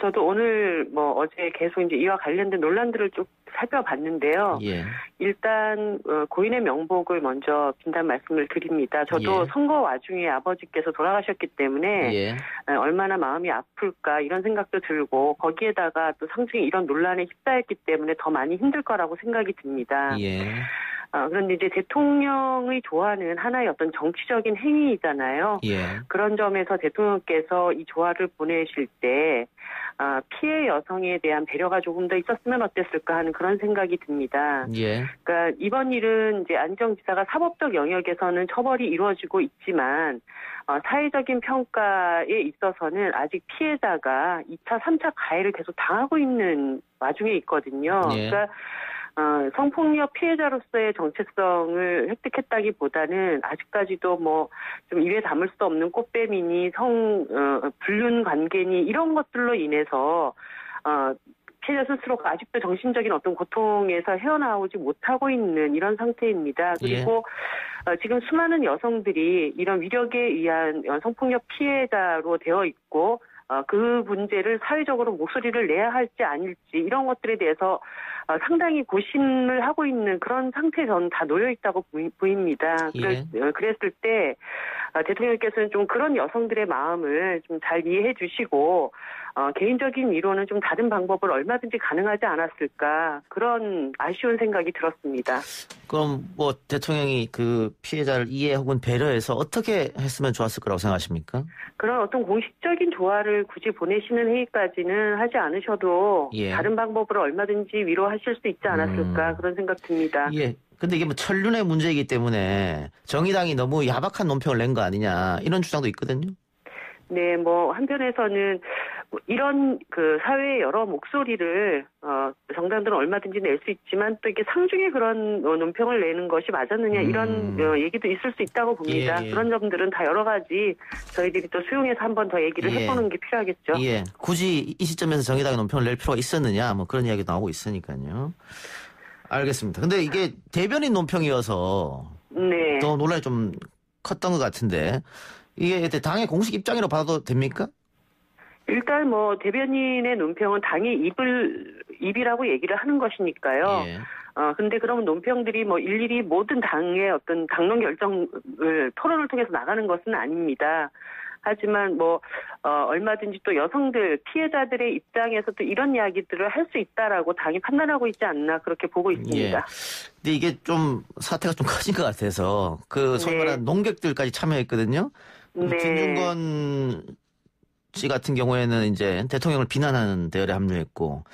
저도 오늘 뭐 어제 계속 이제 이와 관련된 논란들을 쭉 살펴봤는데요. 예. 일단 고인의 명복을 먼저 빈단 말씀을 드립니다. 저도 선거 와중에 아버지께서 돌아가셨기 때문에 얼마나 마음이 아플까 이런 생각도 들고 거기에다가 또 상중에 이런 논란에 휩싸였기 때문에 더 많이 힘들 거라고 생각이 듭니다. 그런데 이제 대통령의 조화는 하나의 어떤 정치적인 행위이잖아요. 예. 그런 점에서 대통령께서 이 조화를 보내실 때 피해 여성에 대한 배려가 조금 더 있었으면 어땠을까 하는 그런 생각이 듭니다. 예. 그러니까 이번 일은 이제 안희정 지사가 사법적 영역에서는 처벌이 이루어지고 있지만 사회적인 평가에 있어서는 아직 피해자가 2차, 3차 가해를 계속 당하고 있는 와중에 있거든요. 예. 그러니까 성폭력 피해자로서의 정체성을 획득했다기보다는 아직까지도 뭐 좀 입에 담을 수 없는 꽃뱀이니 불륜 관계니 이런 것들로 인해서 피해자 스스로가 아직도 정신적인 어떤 고통에서 헤어나오지 못하고 있는 이런 상태입니다. 그리고 지금 수많은 여성들이 이런 위력에 의한 성폭력 피해자로 되어 있고 그 문제를 사회적으로 목소리를 내야 할지 아닐지 이런 것들에 대해서 상당히 고심을 하고 있는 그런 상태에 저는 다 놓여 있다고 보입니다. 예. 그랬을 때 대통령께서는 좀 그런 여성들의 마음을 좀 잘 이해해 주시고 개인적인 위로는 좀 다른 방법을 얼마든지 가능하지 않았을까 그런 아쉬운 생각이 들었습니다. 그럼 뭐 대통령이 그 피해자를 이해 혹은 배려해서 어떻게 했으면 좋았을 거라고 생각하십니까? 그런 어떤 공식적인 조화를 굳이 보내시는 회의까지는 하지 않으셔도 예. 다른 방법으로 얼마든지 위로하실 수 있지 않았을까 그런 생각 듭니다. 예. 근데 이게 뭐 천륜의 문제이기 때문에 정의당이 너무 야박한 논평을 낸 거 아니냐 이런 주장도 있거든요. 네, 뭐 한편에서는 이런 그 사회의 여러 목소리를 정당들은 얼마든지 낼 수 있지만 또 이게 상중에 그런 논평을 내는 것이 맞았느냐 이런 얘기도 있을 수 있다고 봅니다. 예. 그런 점들은 다 여러 가지 저희들이 또 수용해서 한 번 더 얘기를 해보는 게 필요하겠죠. 예, 굳이 이 시점에서 정의당이 논평을 낼 필요가 있었느냐 뭐 그런 이야기도 나오고 있으니까요. 알겠습니다. 근데 이게 대변인 논평이어서 네. 더 논란이 좀 컸던 것 같은데 이게 당의 공식 입장이라고 봐도 됩니까? 일단 뭐 대변인의 논평은 당이 입이라고 얘기를 하는 것이니까요. 예. 근데 그러면 논평들이 뭐 일일이 모든 당의 어떤 당론 결정을 토론을 통해서 나가는 것은 아닙니다. 하지만 뭐 얼마든지 또 여성들 피해자들의 입장에서 또 이런 이야기들을 할 수 있다라고 당이 판단하고 있지 않나 그렇게 보고 있습니다. 예. 근데 이게 좀 사태가 좀 커진 것 같아서 그 소위 말하는 농객들까지 참여했거든요. 네. 김중건 씨 같은 경우에는 이제 대통령을 비난하는 대열에 합류했고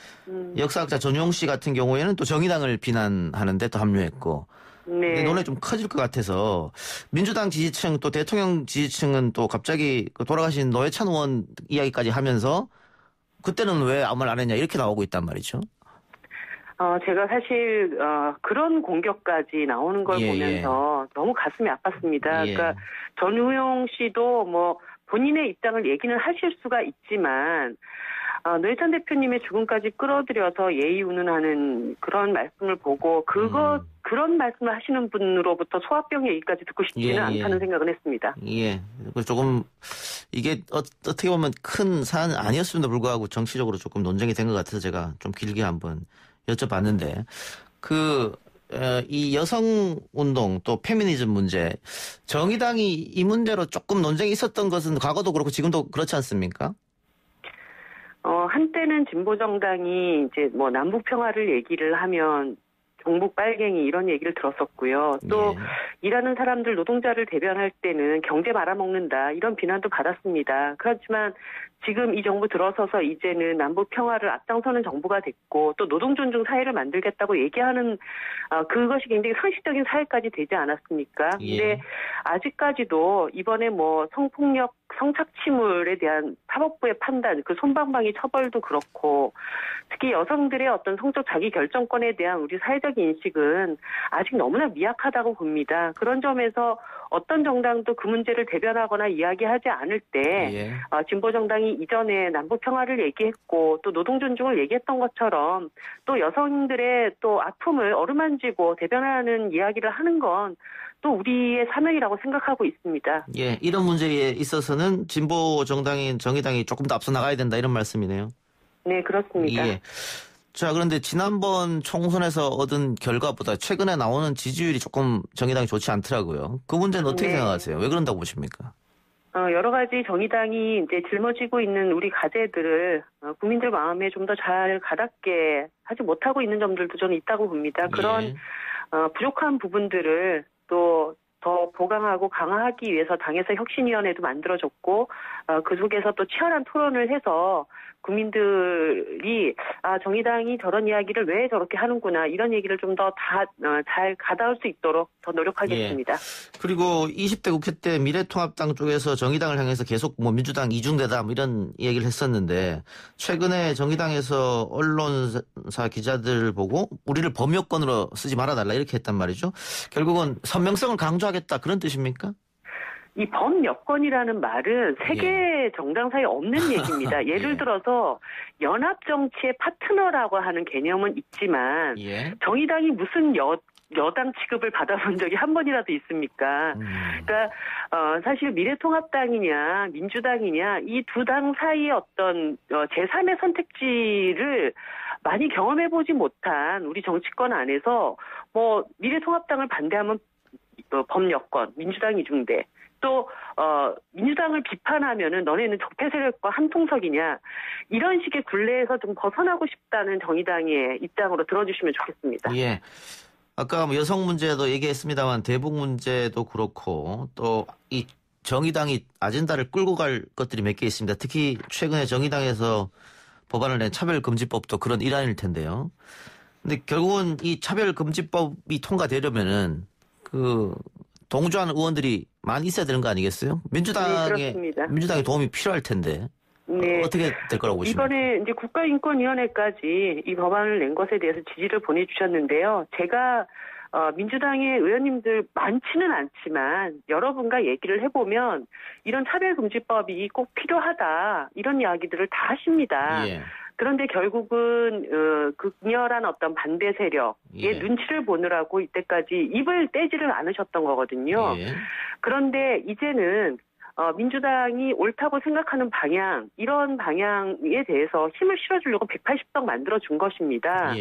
역사학자 전용 씨 같은 경우에는 또 정의당을 비난하는데 또 합류했고 네. 논란이 좀 커질 것 같아서 민주당 지지층 또 대통령 지지층은 또 갑자기 그 돌아가신 노회찬 의원 이야기까지 하면서 그때는 왜 아무 말 안 했냐 이렇게 나오고 있단 말이죠. 제가 사실 그런 공격까지 나오는 걸 보면서 너무 가슴이 아팠습니다. 예. 그러니까 전우용 씨도 뭐 본인의 입장을 얘기는 하실 수가 있지만 노회찬 대표님의 죽음까지 끌어들여서 예의 운운하는 그런 말씀을 보고 그런 말씀을 하시는 분으로부터 소화병 얘기까지 듣고 싶지는 않다는 생각을 했습니다. 예, 조금 이게 어떻게 보면 큰 사안 아니었음에도 불구하고 정치적으로 조금 논쟁이 된 것 같아서 제가 좀 길게 한번 여쭤봤는데 이 여성운동 또 페미니즘 문제 정의당이 이 문제로 조금 논쟁이 있었던 것은 과거도 그렇고 지금도 그렇지 않습니까? 한때는 진보정당이 이제 뭐 남북평화를 얘기를 하면 종북 빨갱이 이런 얘기를 들었었고요. 또 일하는 사람들 노동자를 대변할 때는 경제 말아먹는다 이런 비난도 받았습니다. 그렇지만 지금 이 정부 들어서서 이제는 남북 평화를 앞장서는 정부가 됐고 또 노동 존중 사회를 만들겠다고 얘기하는 그것이 굉장히 상식적인 사회까지 되지 않았습니까? 근데 아직까지도 이번에 뭐 성폭력 성착취물에 대한 사법부의 판단, 그 솜방망이 처벌도 그렇고 특히 여성들의 어떤 성적 자기 결정권에 대한 우리 사회적 인식은 아직 너무나 미약하다고 봅니다. 그런 점에서 어떤 정당도 그 문제를 대변하거나 이야기하지 않을 때 진보 정당이 이전에 남북 평화를 얘기했고 또 노동 존중을 얘기했던 것처럼 또 여성들의 또 아픔을 어루만지고 대변하는 이야기를 하는 건 또 우리의 사명이라고 생각하고 있습니다. 예, 이런 문제에 있어서는 진보 정당인 정의당이 조금 더 앞서 나가야 된다 이런 말씀이네요. 네, 그렇습니다. 예. 자, 그런데 지난번 총선에서 얻은 결과보다 최근에 나오는 지지율이 조금 정의당이 좋지 않더라고요. 그 문제는 어떻게 생각하세요? 왜 그런다고 보십니까? 여러 가지 정의당이 이제 짊어지고 있는 우리 과제들을 국민들 마음에 좀 더 잘 가닿게 하지 못하고 있는 점들도 저는 있다고 봅니다. 그런 부족한 부분들을 또 더 보강하고 강화하기 위해서 당에서 혁신위원회도 만들어졌고 그 속에서 또 치열한 토론을 해서 국민들이 정의당이 저런 이야기를 왜 저렇게 하는구나 이런 얘기를 좀 더 잘 가다올 수 있도록 더 노력하겠습니다. 예. 그리고 20대 국회 때 미래통합당 쪽에서 정의당을 향해서 계속 민주당 이중대다 이런 얘기를 했었는데 최근에 정의당에서 언론사 기자들 보고 우리를 범여권으로 쓰지 말아달라 이렇게 했단 말이죠. 결국은 선명성을 강조하겠다 그런 뜻입니까? 이 범여권이라는 말은 세계 정당 사이에 없는 얘기입니다. 예를 들어서 연합정치의 파트너라고 하는 개념은 있지만 정의당이 무슨 여당 취급을 받아본 적이 한 번이라도 있습니까? 그러니까 사실 미래통합당이냐 민주당이냐 이 두 당 사이의 어떤 제3의 선택지를 많이 경험해보지 못한 우리 정치권 안에서 미래통합당을 반대하면 범여권, 민주당 이중대 또 민주당을 비판하면은 너네는 적폐 세력과 한 통석이냐 이런 식의 굴레에서 좀 벗어나고 싶다는 정의당의 입장으로 들어주시면 좋겠습니다. 예. 아까 여성 문제도 얘기했습니다만 대북 문제도 그렇고 또 이 정의당이 아젠다를 끌고 갈 것들이 몇 개 있습니다. 특히 최근에 정의당에서 법안을 낸 차별금지법도 그런 일환일 텐데요. 근데 결국은 이 차별금지법이 통과되려면은 동조하는 의원들이 많이 있어야 되는 거 아니겠어요? 민주당의 도움이 필요할 텐데. 네. 어떻게 될 거라고 보십니까? 이번에 이제 국가인권위원회까지 이 법안을 낸 것에 대해서 지지를 보내주셨는데요. 제가 민주당의 의원님들 많지는 않지만 여러분과 얘기를 해보면 이런 차별금지법이 꼭 필요하다 이런 이야기들을 다 하십니다. 예. 그런데 결국은 극렬한 어떤 반대 세력의 눈치를 보느라고 이때까지 입을 떼지를 않으셨던 거거든요. 그런데 이제는 민주당이 옳다고 생각하는 방향, 이런 방향에 대해서 힘을 실어주려고 180석 만들어준 것입니다.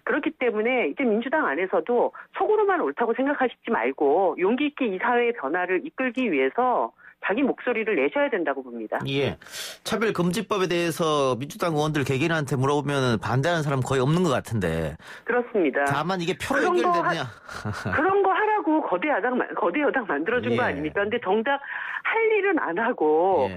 그렇기 때문에 이제 민주당 안에서도 속으로만 옳다고 생각하시지 말고 용기 있게 이 사회의 변화를 이끌기 위해서 자기 목소리를 내셔야 된다고 봅니다. 예. 차별금지법에 대해서 민주당 의원들 개개인한테 물어보면 반대하는 사람 거의 없는 것 같은데. 그렇습니다. 다만 이게 표로 연결되느냐. 그런 거 하라고 거대 여당 만들어준 거 아닙니까? 근데 정작 할 일은 안 하고,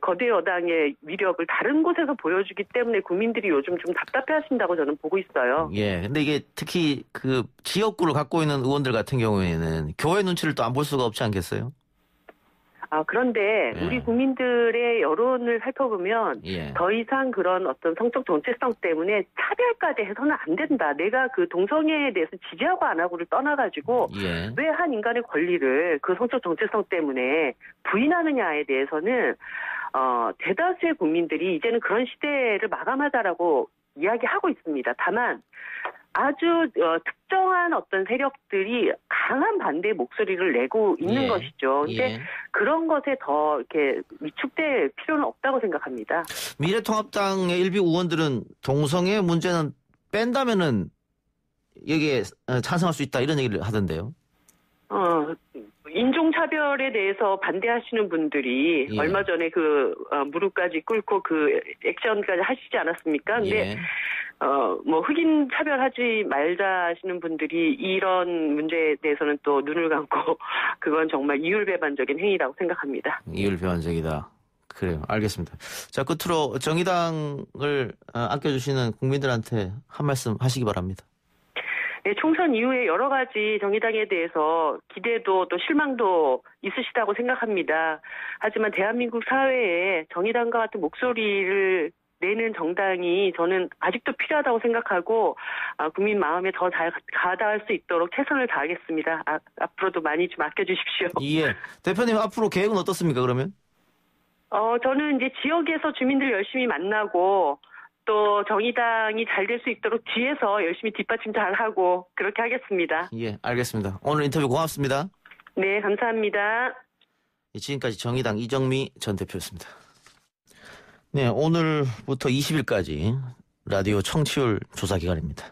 거대 여당의 위력을 다른 곳에서 보여주기 때문에 국민들이 요즘 좀 답답해 하신다고 저는 보고 있어요. 예. 근데 이게 특히 지역구를 갖고 있는 의원들 같은 경우에는 교회 눈치를 또 안 볼 수가 없지 않겠어요? 그런데 우리 국민들의 여론을 살펴보면 더 이상 그런 어떤 성적 정체성 때문에 차별까지 해서는 안 된다. 내가 그 동성애에 대해서 지지하고 안 하고를 떠나가지고 왜 한 인간의 권리를 그 성적 정체성 때문에 부인하느냐에 대해서는 대다수의 국민들이 이제는 그런 시대를 마감하자라고 이야기하고 있습니다. 다만 아주 특정한 어떤 세력들이 강한 반대의 목소리를 내고 있는 것이죠. 근데 그런 것에 더 이렇게 위축될 필요는 없다고 생각합니다. 미래통합당의 일부 의원들은 동성애 문제는 뺀다면은 여기에 찬성할 수 있다 이런 얘기를 하던데요. 인종차별에 대해서 반대하시는 분들이 얼마 전에 무릎까지 꿇고 액션까지 하시지 않았습니까? 근데 흑인 차별하지 말자 하시는 분들이 이런 문제에 대해서는 또 눈을 감고 그건 정말 이율배반적인 행위라고 생각합니다. 이율배반적이다. 그래요. 알겠습니다. 자, 끝으로 정의당을 아껴주시는 국민들한테 한 말씀 하시기 바랍니다. 네, 총선 이후에 여러 가지 정의당에 대해서 기대도 또 실망도 있으시다고 생각합니다. 하지만 대한민국 사회에 정의당과 같은 목소리를 내는 정당이 저는 아직도 필요하다고 생각하고 국민 마음에 더 잘 가닿을 수 있도록 최선을 다하겠습니다. 앞으로도 많이 좀 아껴주십시오. 예. 대표님 앞으로 계획은 어떻습니까, 그러면? 저는 이제 지역에서 주민들 열심히 만나고 또 정의당이 잘 될 수 있도록 뒤에서 열심히 뒷받침 잘하고 그렇게 하겠습니다. 예, 알겠습니다. 오늘 인터뷰 고맙습니다. 네, 감사합니다. 지금까지 정의당 이정미 전 대표였습니다. 네, 오늘부터 20일까지 라디오 청취율 조사 기간입니다.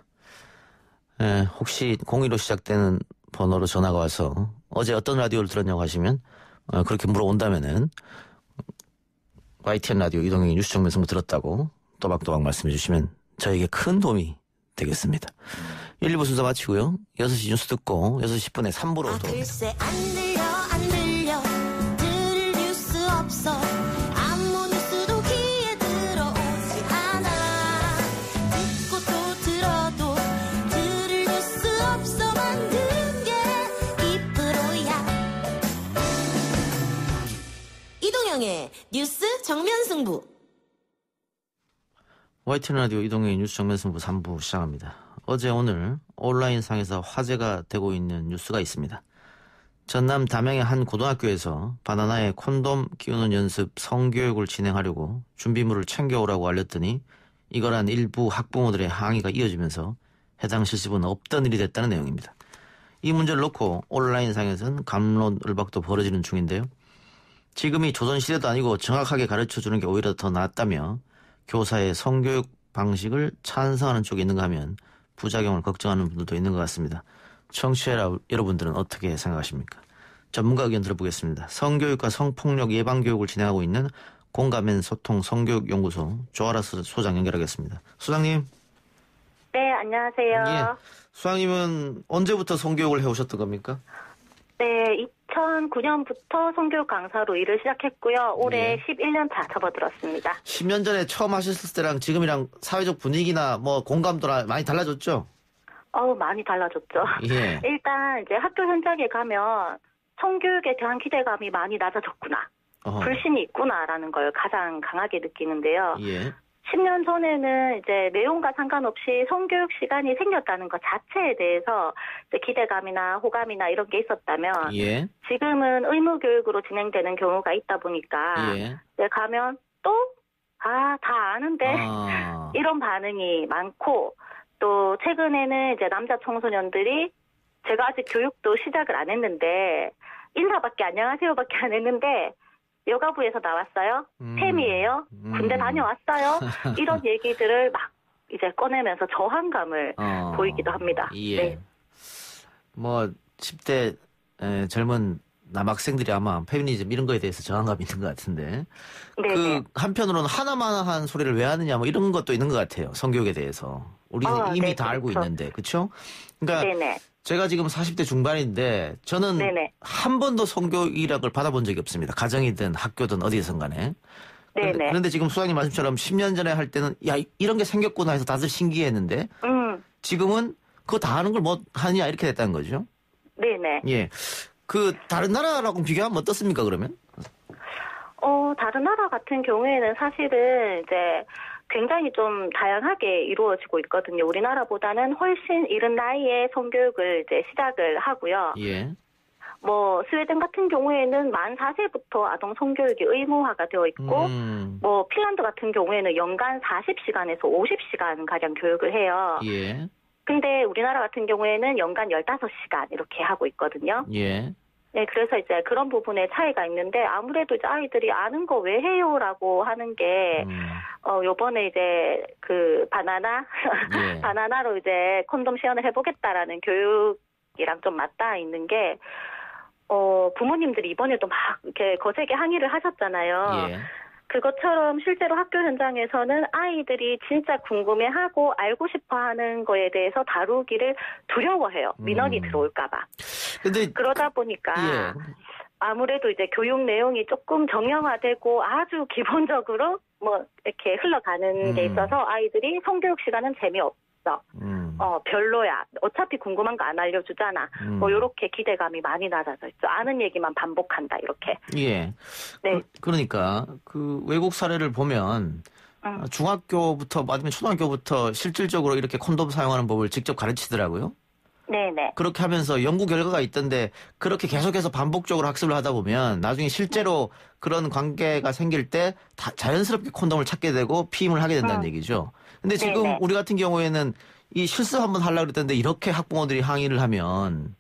혹시 02로 시작되는 번호로 전화가 와서 어제 어떤 라디오를 들었냐고 하시면 그렇게 물어온다면은 YTN 라디오 이동형의 뉴스 정면 승부 들었다고 또박또박 말씀해 주시면 저에게 큰 도움이 되겠습니다. 1, 2부 순서 마치고요. 6시 뉴스 듣고 6시 10분에 3부로 돌아옵니다. 글쎄 안 들려 들을 뉴스 없어 아무 뉴스도 귀에 들어오지 않아 듣고 또 들어도 들을 뉴스 없어 만든 게 이프로야 이동영의 뉴스 정면승부 YTN 라디오 이동영의 뉴스 정면승부 3부 시작합니다. 어제 오늘 온라인상에서 화제가 되고 있는 뉴스가 있습니다. 전남 담양의 한 고등학교에서 바나나에 콘돔 끼우는 연습 성교육을 진행하려고 준비물을 챙겨오라고 알렸더니 이거란 일부 학부모들의 항의가 이어지면서 해당 실습은 없던 일이 됐다는 내용입니다. 이 문제를 놓고 온라인상에서는 갑론을박도 벌어지는 중인데요. 지금이 조선시대도 아니고 정확하게 가르쳐주는 게 오히려 더 낫다며 교사의 성교육 방식을 찬성하는 쪽에 있는가 하면 부작용을 걱정하는 분들도 있는 것 같습니다. 청취자 여러분들은 어떻게 생각하십니까? 전문가 의견 들어보겠습니다. 성교육과 성폭력 예방교육을 진행하고 있는 공감앤 소통 성교육연구소 조아라스 소장 연결하겠습니다. 소장님. 네, 안녕하세요. 예. 소장님은 언제부터 성교육을 해오셨던 겁니까? 네, 2009년부터 성교육 강사로 일을 시작했고요. 올해 11년 차 접어들었습니다. 10년 전에 처음 하셨을 때랑 지금이랑 사회적 분위기나 뭐 공감도나 많이 달라졌죠? 많이 달라졌죠. 예. 일단 이제 학교 현장에 가면 성교육에 대한 기대감이 많이 낮아졌구나. 불신이 있구나라는 걸 가장 강하게 느끼는데요. 예. 10년 전에는 이제 내용과 상관없이 성교육 시간이 생겼다는 것 자체에 대해서 이제 기대감이나 호감이나 이런 게 있었다면 예. 지금은 의무 교육으로 진행되는 경우가 있다 보니까 예. 이제 가면 또 다 아는데 이런 반응이 많고 또 최근에는 이제 남자 청소년들이 제가 아직 교육도 시작을 안 했는데 인사밖에 안녕하세요밖에 안 했는데 여가부에서 나왔어요. 팸이에요. 군대 다녀왔어요. 이런 얘기들을 막 이제 꺼내면서 저항감을 보이기도 합니다. 예. 네. 뭐 10대 젊은 남학생들이 아마 페미니즘 이런 거에 대해서 저항감이 있는 것 같은데 그 한편으로는 하나만한 소리를 왜 하느냐 뭐 이런 것도 있는 것 같아요. 성교육에 대해서. 우리는 이미 다 알고 있는데. 그렇죠? 그러니까 네네. 제가 지금 40대 중반인데 저는 한 번도 성교육이라는 걸 받아본 적이 없습니다. 가정이든 학교든 어디에선 간에. 그런데 지금 수장님 말씀처럼 10년 전에 할 때는 야 이런 게 생겼구나 해서 다들 신기했는데 지금은 그거 다 하는 걸 뭐 하느냐 이렇게 됐다는 거죠. 네네. 예. 그 다른 나라라고 비교하면 어떻습니까 그러면? 다른 나라 같은 경우에는 사실은 이제 굉장히 좀 다양하게 이루어지고 있거든요. 우리나라보다는 훨씬 이른 나이에 성교육을 이제 시작을 하고요. 예. 뭐 스웨덴 같은 경우에는 만 4세부터 아동 성교육이 의무화가 되어 있고 뭐 핀란드 같은 경우에는 연간 40시간에서 50시간 가량 교육을 해요. 예. 근데 우리나라 같은 경우에는 연간 15시간 이렇게 하고 있거든요. 예. 네, 그래서 이제 그런 부분에 차이가 있는데 아무래도 이제 아이들이 아는 거 왜 해요라고 하는 게 요번에 이제 그 바나나로 이제 콘돔 시연을 해보겠다라는 교육이랑 좀 맞닿아 있는 게 부모님들이 이번에도 막 이렇게 거세게 항의를 하셨잖아요. 예. 그것처럼 실제로 학교 현장에서는 아이들이 진짜 궁금해하고 알고 싶어하는 거에 대해서 다루기를 두려워해요. 민원이 들어올까봐. 근데 그러다 보니까 아무래도 이제 교육 내용이 조금 정형화되고 아주 기본적으로 뭐 이렇게 흘러가는 게 있어서 아이들이 성교육 시간은 재미없어. 별로야. 어차피 궁금한 거 안 알려주잖아. 뭐 요렇게 기대감이 많이 낮아져 있죠. 아는 얘기만 반복한다 이렇게. 예. 네. 그러니까 그 외국 사례를 보면 중학교부터 아니면 초등학교부터 실질적으로 이렇게 콘돔 사용하는 법을 직접 가르치더라고요. 네네. 그렇게 하면서 연구 결과가 있던데 그렇게 계속해서 반복적으로 학습을 하다 보면 나중에 실제로 그런 관계가 생길 때 다 자연스럽게 콘돔을 찾게 되고 피임을 하게 된다는 얘기죠. 근데 지금 우리 같은 경우에는 이 실습 한번 하려고 그랬던데 이렇게 학부모들이 항의를 하면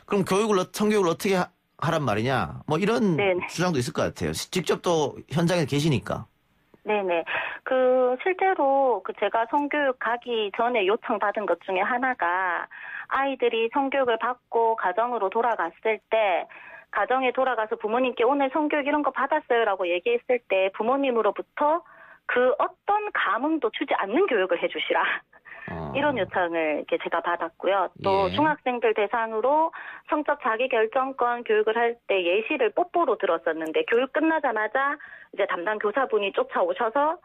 그럼 성교육을 어떻게 하란 말이냐 뭐 이런 주장도 있을 것 같아요. 직접 또 현장에 계시니까. 네네. 실제로 제가 성교육 가기 전에 요청받은 것 중에 하나가 아이들이 성교육을 받고 가정으로 돌아갔을 때 가정에 돌아가서 부모님께 오늘 성교육 이런 거 받았어요라고 얘기했을 때 부모님으로부터 그 어떤 감흥도 주지 않는 교육을 해주시라. 이런 요청을 이렇게 제가 받았고요. 또 예. 중학생들 대상으로 성적 자기결정권 교육을 할 때 예시를 뽀뽀로 들었었는데 교육 끝나자마자 이제 담당 교사분이 쫓아오셔서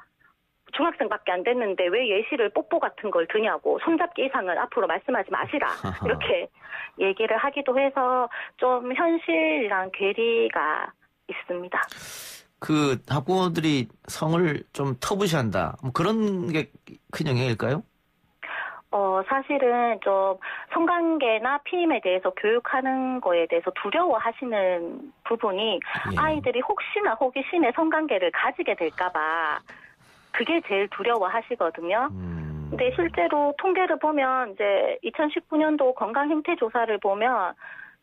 중학생밖에 안 됐는데 왜 예시를 뽀뽀 같은 걸 드냐고 손잡기 이상은 앞으로 말씀하지 마시라 이렇게 얘기를 하기도 해서 좀 현실이랑 괴리가 있습니다. 그 학부모들이 성을 좀 터부시한다. 뭐 그런 게 큰 영향일까요? 사실은 좀 성관계나 피임에 대해서 교육하는 거에 대해서 두려워하시는 부분이 아이들이 혹시나 호기심에 성관계를 가지게 될까봐 그게 제일 두려워하시거든요. 근데 실제로 통계를 보면 이제 2019년도 건강행태조사를 보면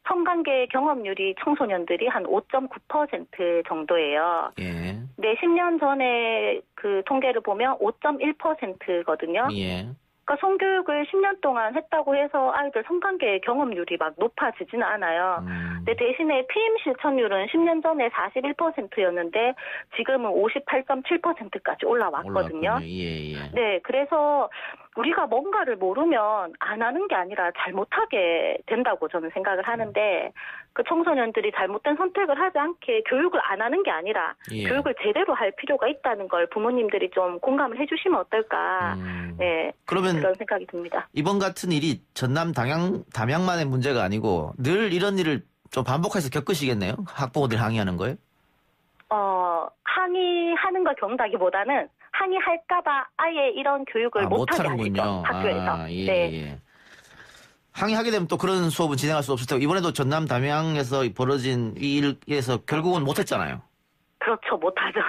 성관계 경험률이 청소년들이 한 5.9% 정도예요. 예. 근데 10년 전에 그 통계를 보면 5.1%거든요. 예. 그러니까 성교육을 10년 동안 했다고 해서 아이들 성관계 경험률이 막 높아지지는 않아요. 근데 대신에 피임 실천율은 10년 전에 41%였는데 지금은 58.7%까지 올라왔거든요. 예. 네, 그래서 우리가 뭔가를 모르면 안 하는 게 아니라 잘못하게 된다고 저는 생각을 하는데 그 청소년들이 잘못된 선택을 하지 않게 교육을 안 하는 게 아니라 교육을 제대로 할 필요가 있다는 걸 부모님들이 좀 공감을 해주시면 어떨까. 네, 그러면 그런 생각이 듭니다. 이번 같은 일이 전남 담양만의 문제가 아니고 늘 이런 일을 좀 반복해서 겪으시겠네요? 학부모들이 항의하는 거예요? 항의하는 걸 겪는다기보다는 항의할까봐 아예 이런 교육을 못하게 하시죠. 학교에서. 예. 항의하게 되면 또 그런 수업은 진행할 수 없을 테고 이번에도 전남 담양에서 벌어진 이 일에서 결국은 못했잖아요. 그렇죠. 못하죠.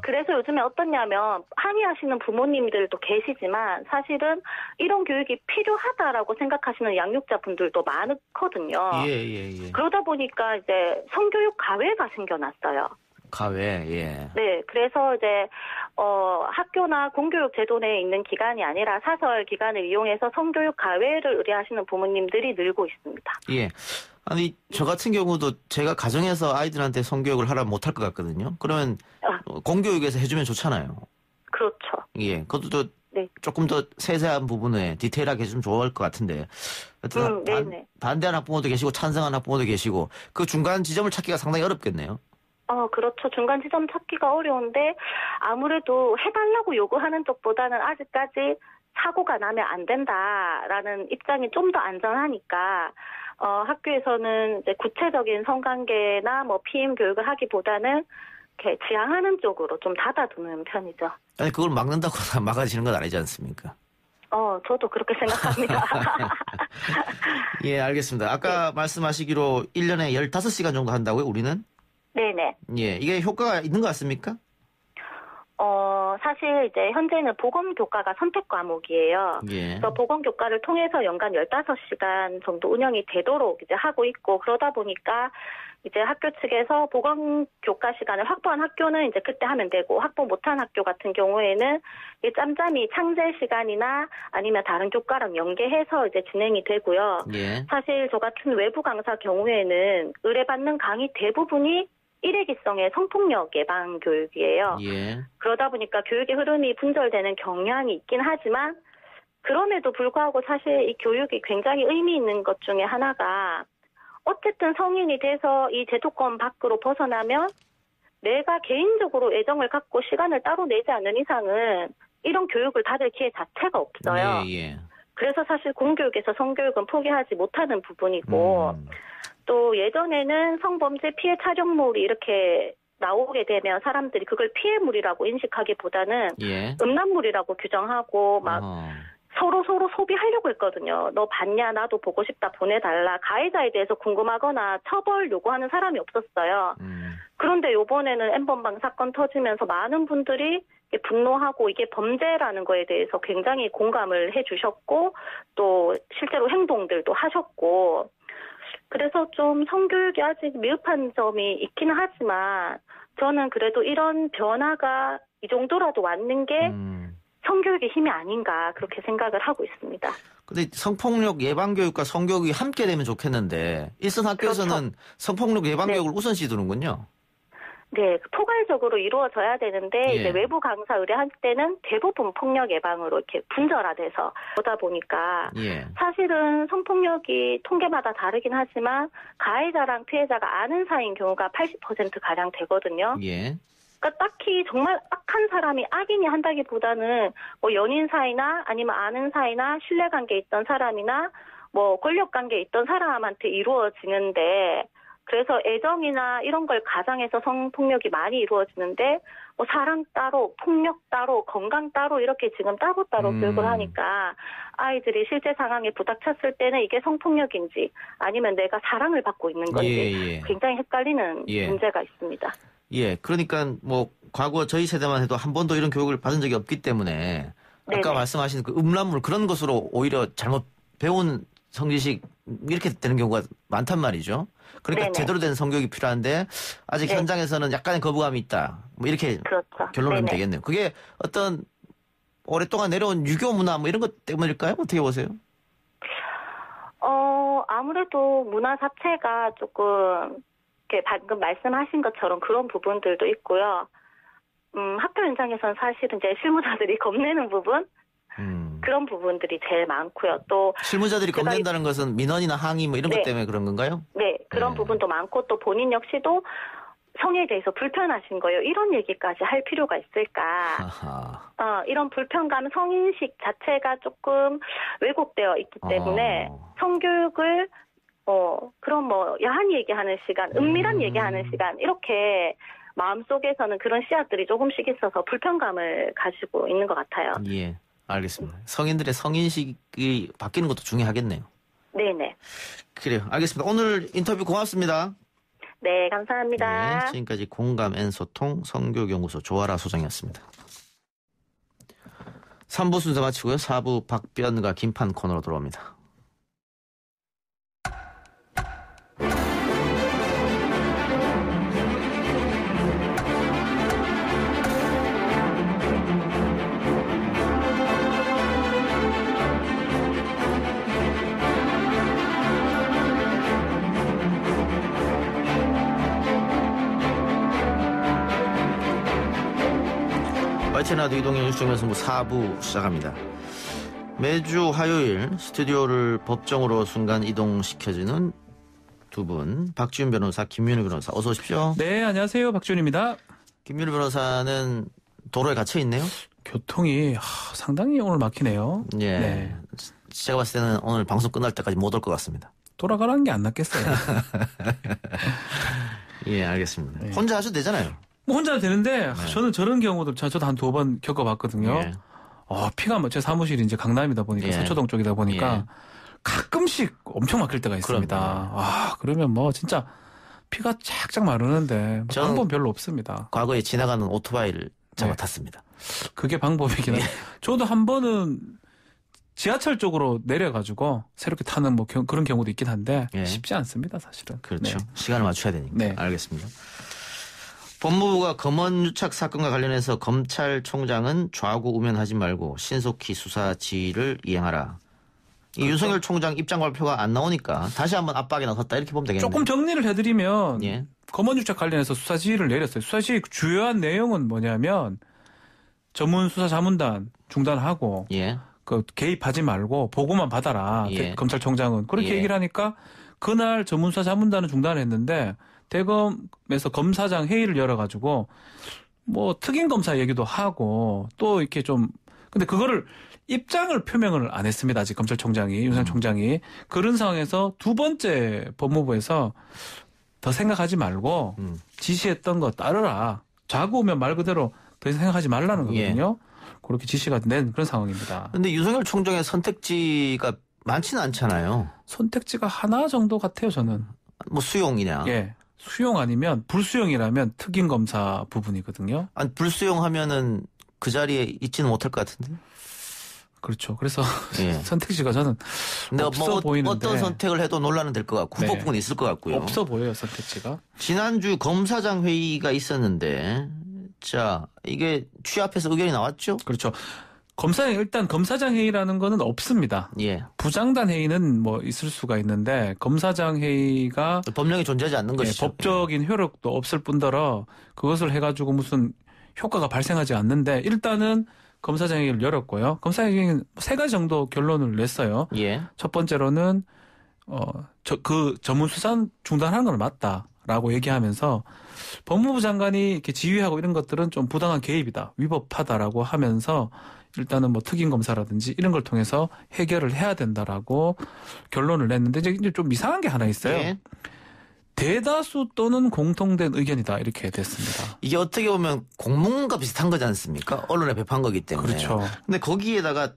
그래서 요즘에 어떠냐면 항의하시는 부모님들도 계시지만 사실은 이런 교육이 필요하다라고 생각하시는 양육자분들도 많거든요. 예. 그러다 보니까 이제 성교육 가외가 생겨났어요. 가외, 예. 네, 그래서 이제 학교나 공교육 제도 내에 있는 기관이 아니라 사설 기관을 이용해서 성교육 가외를 의뢰하시는 부모님들이 늘고 있습니다. 예. 아니, 저 같은 경우도 제가 가정에서 아이들한테 성교육을 하라 못할 것 같거든요. 그러면 공교육에서 해주면 좋잖아요. 그렇죠. 예, 그것도 조금 더 세세한 부분에 디테일하게 해주면 좋을 것 같은데. 반대하는 학부모도 계시고 찬성하는 학부모도 계시고 그 중간 지점을 찾기가 상당히 어렵겠네요. 그렇죠. 중간 지점 찾기가 어려운데 아무래도 해달라고 요구하는 쪽보다는 아직까지 사고가 나면 안 된다라는 입장이 좀 더 안전하니까 학교에서는 이제 구체적인 성관계나 뭐 피임 교육을 하기보다는 이렇게 지향하는 쪽으로 좀 닫아두는 편이죠. 아니 그걸 막는다고 막아지는 건 아니지 않습니까? 저도 그렇게 생각합니다. 예, 알겠습니다. 아까 말씀하시기로 1년에 15시간 정도 한다고요, 우리는? 네네. 예, 이게 효과가 있는 것 같습니까? 사실 이제 현재는 보건교과가 선택 과목이에요. 그래서 보건교과를 통해서 연간 15시간 정도 운영이 되도록 이제 하고 있고 그러다 보니까 이제 학교 측에서 보건교과 시간을 확보한 학교는 이제 그때 하면 되고 확보 못한 학교 같은 경우에는 짬짬이 창제 시간이나 아니면 다른 교과랑 연계해서 이제 진행이 되고요. 사실 저 같은 외부 강사 경우에는 의뢰받는 강의 대부분이 일회기성의 성폭력 예방 교육이에요. 그러다 보니까 교육의 흐름이 분절되는 경향이 있긴 하지만 그럼에도 불구하고 사실 이 교육이 굉장히 의미 있는 것 중에 하나가 어쨌든 성인이 돼서 이 제도권 밖으로 벗어나면 내가 개인적으로 애정을 갖고 시간을 따로 내지 않는 이상은 이런 교육을 받을 기회 자체가 없어요. 그래서 사실 공교육에서 성교육은 포기하지 못하는 부분이고 또 예전에는 성범죄 피해 촬영물이 이렇게 나오게 되면 사람들이 그걸 피해물이라고 인식하기보다는 음란물이라고 규정하고 막 서로 소비하려고 했거든요. 너 봤냐? 나도 보고 싶다. 보내달라. 가해자에 대해서 궁금하거나 처벌 요구하는 사람이 없었어요. 그런데 이번에는 N번방 사건 터지면서 많은 분들이 분노하고 이게 범죄라는 거에 대해서 굉장히 공감을 해주셨고 또 실제로 행동들도 하셨고 그래서 좀 성교육이 아직 미흡한 점이 있기는 하지만 저는 그래도 이런 변화가 이 정도라도 왔는 게 성교육의 힘이 아닌가 그렇게 생각을 하고 있습니다. 근데 성폭력 예방교육과 성교육이 함께 되면 좋겠는데 일선 학교에서는 성폭력 예방교육을 우선시 두는군요. 네, 포괄적으로 이루어져야 되는데 예. 이제 외부 강사 의뢰할 때는 대부분 폭력 예방으로 이렇게 분절화돼서 보다 보니까 예. 사실은 성폭력이 통계마다 다르긴 하지만 가해자랑 피해자가 아는 사이인 경우가 80% 가량 되거든요. 예. 그러니까 딱히 정말 악한 사람이 악인이 한다기보다는 뭐 연인 사이나 아니면 아는 사이나 신뢰관계에 있던 사람이나 뭐 권력관계에 있던 사람한테 이루어지는데 그래서 애정이나 이런 걸 가장해서 성폭력이 많이 이루어지는데 뭐 사랑 따로, 폭력 따로, 건강 따로 이렇게 지금 따로따로 교육을 하니까 아이들이 실제 상황에 부닥쳤을 때는 이게 성폭력인지 아니면 내가 사랑을 받고 있는 건지 굉장히 헷갈리는 문제가 있습니다. 예, 그러니까 뭐 과거 저희 세대만 해도 한 번도 이런 교육을 받은 적이 없기 때문에 아까 네네. 말씀하신 그 음란물 그런 것으로 오히려 잘못 배운 성지식 이렇게 되는 경우가 많단 말이죠. 그러니까 네네. 제대로 된 성교육이 필요한데 아직 네. 현장에서는 약간의 거부감이 있다. 뭐 이렇게 그렇죠. 결론을 네네. 되겠네요. 그게 어떤 오랫동안 내려온 유교 문화 뭐 이런 것 때문일까요? 어떻게 보세요? 아무래도 문화 자체가 조금 이렇게 방금 말씀하신 것처럼 그런 부분들도 있고요. 학교 현장에서는 사실은 이제 실무자들이 겁내는 부분 그런 부분들이 제일 많고요. 또 실무자들이 겁낸다는 것은 민원이나 항의 뭐 이런 것 때문에 그런 건가요? 네, 그런 부분도 많고 또 본인 역시도 성에 대해서 불편하신 거예요. 이런 얘기까지 할 필요가 있을까? 이런 불편감, 성인식 자체가 조금 왜곡되어 있기 때문에 성교육을 그런 뭐 야한 얘기하는 시간, 은밀한 얘기하는 시간 이렇게 마음속에서는 그런 씨앗들이 조금씩 있어서 불편감을 가지고 있는 것 같아요. 예, 알겠습니다. 성인들의 성인식이 바뀌는 것도 중요하겠네요. 네네. 그래요. 알겠습니다. 오늘 인터뷰 고맙습니다. 네, 감사합니다. 네, 지금까지 공감 N소통 성교육연구소 조아라 소장이었습니다. 3부 순서 마치고요. 4부 박변과 김판 코너로 돌아옵니다. YTN라디오 이동현 뉴스정면승부 4부 시작합니다. 매주 화요일 스튜디오를 법정으로 순간 이동시켜주는 두 분, 박지훈 변호사, 김윤우 변호사, 어서 오십시오. 네, 안녕하세요. 박지훈입니다. 김윤우 변호사는 도로에 갇혀 있네요. 교통이 상당히 오늘 막히네요. 예, 네. 제가 봤을 때는 오늘 방송 끝날 때까지 못 올 것 같습니다. 돌아가라는 게 안 낫겠어요. 예, 알겠습니다. 네. 혼자 하셔도 되잖아요. 뭐 혼자 되는데 저는 저런 경우도 저도 한 2번 겪어봤거든요. 예. 피가 제 사무실이 이제 강남이다 보니까 서초동 쪽이다 보니까 가끔씩 엄청 막힐 때가 있습니다. 그러면 뭐 진짜 피가 쫙쫙 마르는데 방법 별로 없습니다. 과거에 지나가는 오토바이를 잡아 탔습니다. 그게 방법이긴 한데 저도 한 번은 지하철 쪽으로 내려가지고 새롭게 타는 뭐 그런 경우도 있긴 한데 쉽지 않습니다, 사실은. 그렇죠. 네. 시간을 맞춰야 되니까. 네. 알겠습니다. 법무부가 검언유착 사건과 관련해서 검찰총장은 좌고 우면하지 말고 신속히 수사 지휘를 이행하라. 이 윤석열 총장 입장 발표가 안 나오니까 다시 한번 압박에 나섰다 이렇게 보면 되겠네요. 조금 정리를 해드리면 검언유착 관련해서 수사 지휘를 내렸어요. 수사 지휘 주요한 내용은 뭐냐면 전문 수사 자문단 중단하고 그 개입하지 말고 보고만 받아라. 검찰총장은 그렇게 얘기를 하니까 그날 전문 수사 자문단은 중단을 했는데 대검에서 검사장 회의를 열어가지고 뭐 특임 검사 얘기도 하고 또 이렇게 좀 근데 그거를 입장을 표명을 안 했습니다. 아직 검찰총장이 윤석열 총장이 그런 상황에서 두 번째 법무부에서 더 생각하지 말고 지시했던 거 따르라. 좌고 오면 말 그대로 더 이상 생각하지 말라는 거거든요. 그렇게 지시가 낸 그런 상황입니다. 그런데 윤석열 총장의 선택지가 많지는 않잖아요. 선택지가 하나 정도 같아요, 저는. 뭐 수용이냐. 수용 아니면 불수용이라면 특임 검사 부분이거든요. 아니 불수용하면은 그 자리에 있지는 못할 것 같은데. 그렇죠. 그래서 선택지가 저는 없어 뭐 보이는데. 어떤 선택을 해도 논란은 될 것 같고 후보 부분이 있을 것 같고요. 없어 보여요, 선택지가. 지난주 검사장 회의가 있었는데 자 이게 취합해서 의견이 나왔죠? 그렇죠. 일단 검사장 회의라는 거는 없습니다. 예. 부장단 회의는 뭐 있을 수가 있는데 검사장 회의가 법령이 존재하지 않는 것이죠. 법적인 효력도 없을 뿐더러 그것을 해가지고 무슨 효과가 발생하지 않는데 일단은 검사장 회의를 열었고요. 검사장 회의는 3가지 정도 결론을 냈어요. 예. 첫 번째로는 그 전문 수사 중단하는 건 맞다라고 얘기하면서 법무부 장관이 이렇게 지휘하고 이런 것들은 좀 부당한 개입이다, 위법하다라고 하면서 일단은 뭐 특임 검사라든지 이런 걸 통해서 해결을 해야 된다라고 결론을 냈는데 이제 좀 이상한 게 하나 있어요. 예. 대다수 또는 공통된 의견이다 이렇게 됐습니다. 이게 어떻게 보면 공문과 비슷한 거지 않습니까? 언론에 배포한 거기 때문에. 그렇죠. 근데 거기에다가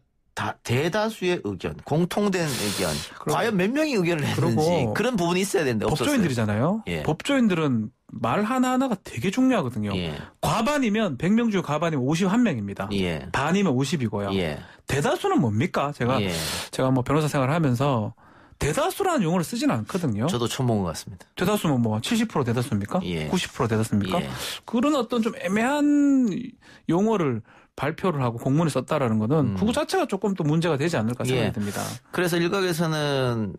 대다수의 의견, 공통된 의견, 과연 몇 명이 의견을 했는지 그런 부분이 있어야 되는데 없었어요. 법조인들이잖아요. 예. 법조인들은 말 하나하나가 되게 중요하거든요. 예. 과반이면 100명 중 과반이면 51명입니다. 예. 반이면 50이고요. 예. 대다수는 뭡니까? 제가 뭐 변호사 생활을 하면서 대다수라는 용어를 쓰지는 않거든요. 저도 처음 본 것 같습니다. 대다수면 뭐 70% 대다수입니까? 예. 90% 대다수입니까? 예. 그런 어떤 좀 애매한 용어를 발표를 하고 공문에 썼다라는 거는 그거 자체가 조금 또 문제가 되지 않을까 생각이 듭니다. 그래서 일각에서는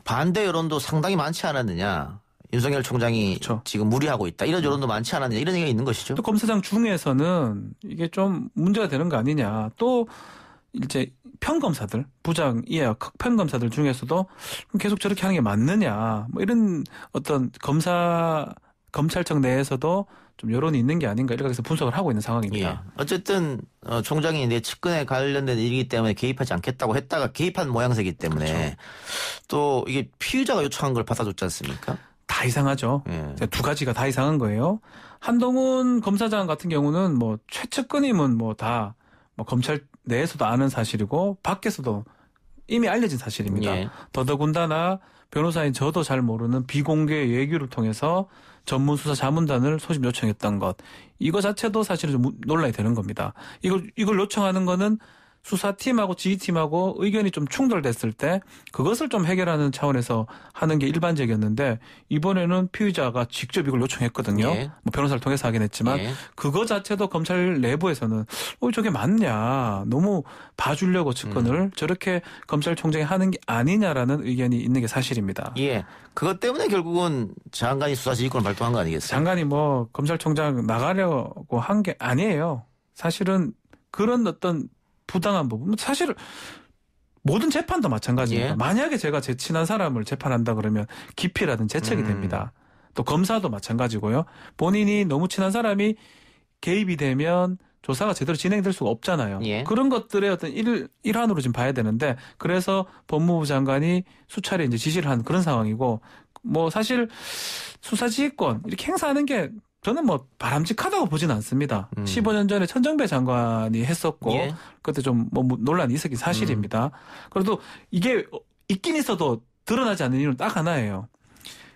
반대 여론도 상당히 많지 않았느냐. 윤석열 총장이 그렇죠. 지금 무리하고 있다. 이런 여론도 많지 않았느냐. 이런 얘기가 있는 것이죠. 또 검사장 중에서는 이게 좀 문제가 되는 거 아니냐. 또 이제 평검사들, 부장 이하 평검사들 중에서도 계속 저렇게 하는 게 맞느냐. 뭐 이런 어떤 검찰청 내에서도 좀 여론이 있는 게 아닌가 이렇게 해서 분석을 하고 있는 상황입니다. 예. 어쨌든 총장이 내 측근에 관련된 일이기 때문에 개입하지 않겠다고 했다가 개입한 모양새이기 때문에 그렇죠. 또 이게 피의자가 요청한 걸 받아줬지 않습니까? 다 이상하죠. 예. 2가지가 다 이상한 거예요. 한동훈 검사장 같은 경우는 뭐 최측근임은 뭐 다 뭐 검찰 내에서도 아는 사실이고 밖에서도 이미 알려진 사실입니다. 예. 더더군다나 변호사인 저도 잘 모르는 비공개 예규를 통해서 전문 수사 자문단을 소집 요청했던 것. 이거 자체도 사실은 좀 논란이 되는 겁니다. 이걸 요청하는 거는 수사팀하고 지휘팀하고 의견이 좀 충돌됐을 때 그것을 좀 해결하는 차원에서 하는 게 일반적이었는데 이번에는 피의자가 직접 이걸 요청했거든요. 예. 뭐 변호사를 통해서 하긴 했지만 예. 그거 자체도 검찰 내부에서는 저게 맞냐. 너무 봐주려고 측근을 저렇게 검찰총장이 하는 게 아니냐라는 의견이 있는 게 사실입니다. 예. 그것 때문에 결국은 장관이 수사지휘권을 발동한 거 아니겠어요? 장관이 뭐 검찰총장 나가려고 한 게 아니에요. 사실은 그런 어떤 부당한 부분. 사실 모든 재판도 마찬가지입니다. 예. 만약에 제가 제 친한 사람을 재판한다 그러면 기피라든지 제척이 됩니다. 또 검사도 마찬가지고요. 본인이 너무 친한 사람이 개입이 되면 조사가 제대로 진행될 수가 없잖아요. 예. 그런 것들의 어떤 일환으로 지금 봐야 되는데 그래서 법무부 장관이 수차례 이제 지시를 한 그런 상황이고 뭐 사실 수사지휘권 이렇게 행사하는 게 저는 뭐 바람직하다고 보진 않습니다. 15년 전에 천정배 장관이 했었고 예. 그때 좀 뭐 논란이 있었긴 사실입니다. 그래도 이게 있긴 있어도 드러나지 않는 이유는 딱 하나예요.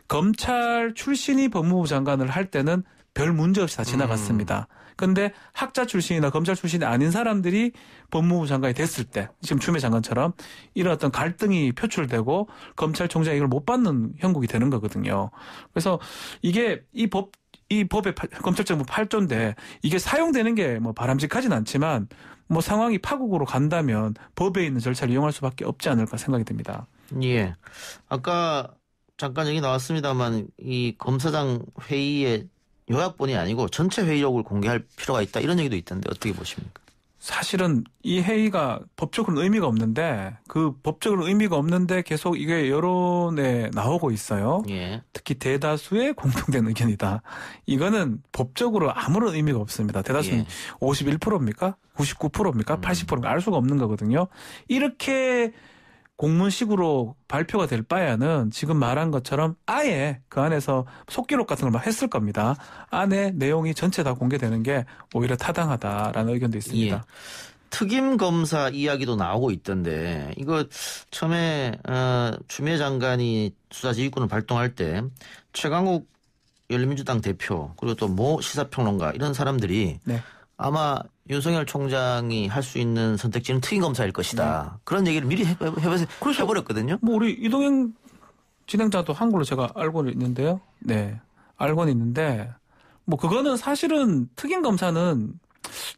검찰 출신이 법무부 장관을 할 때는 별 문제 없이 다 지나갔습니다. 그런데 학자 출신이나 검찰 출신이 아닌 사람들이 법무부 장관이 됐을 때 지금 추미애 장관처럼 이런 어떤 갈등이 표출되고 검찰총장이 이걸 못 받는 형국이 되는 거거든요. 그래서 이게 이 법의 검찰정부 8조인데 이게 사용되는 게 뭐 바람직하진 않지만 뭐 상황이 파국으로 간다면 법에 있는 절차를 이용할 수밖에 없지 않을까 생각이 듭니다. 예. 아까 잠깐 얘기 나왔습니다만 이 검사장 회의의 요약본이 아니고 전체 회의록을 공개할 필요가 있다 이런 얘기도 있던데 어떻게 보십니까? 사실은 이 회의가 법적으로는 의미가 없는데 그 법적으로 의미가 없는데 계속 이게 여론에 나오고 있어요. 예. 특히 대다수의 공통된 의견이다. 이거는 법적으로 아무런 의미가 없습니다. 대다수는 예. 51%입니까? 99%입니까? 80%입니까? 알 수가 없는 거거든요. 이렇게 공문식으로 발표가 될 바에는 지금 말한 것처럼 아예 그 안에서 속기록 같은 걸 막 했을 겁니다. 안에 내용이 전체 다 공개되는 게 오히려 타당하다라는 의견도 있습니다. 예. 특임 검사 이야기도 나오고 있던데 이거 처음에 추미애 장관이 수사지휘권을 발동할 때 최강욱 열린민주당 대표 그리고 또 모 시사평론가 이런 사람들이 네. 아마 윤석열 총장이 할 수 있는 선택지는 특임검사일 것이다. 네. 그런 얘기를 미리 해버렸거든요. 뭐 우리 이동영 진행자도 한 걸로 제가 알고 있는데요. 네. 알고는 있는데 뭐 그거는 사실은 특임검사는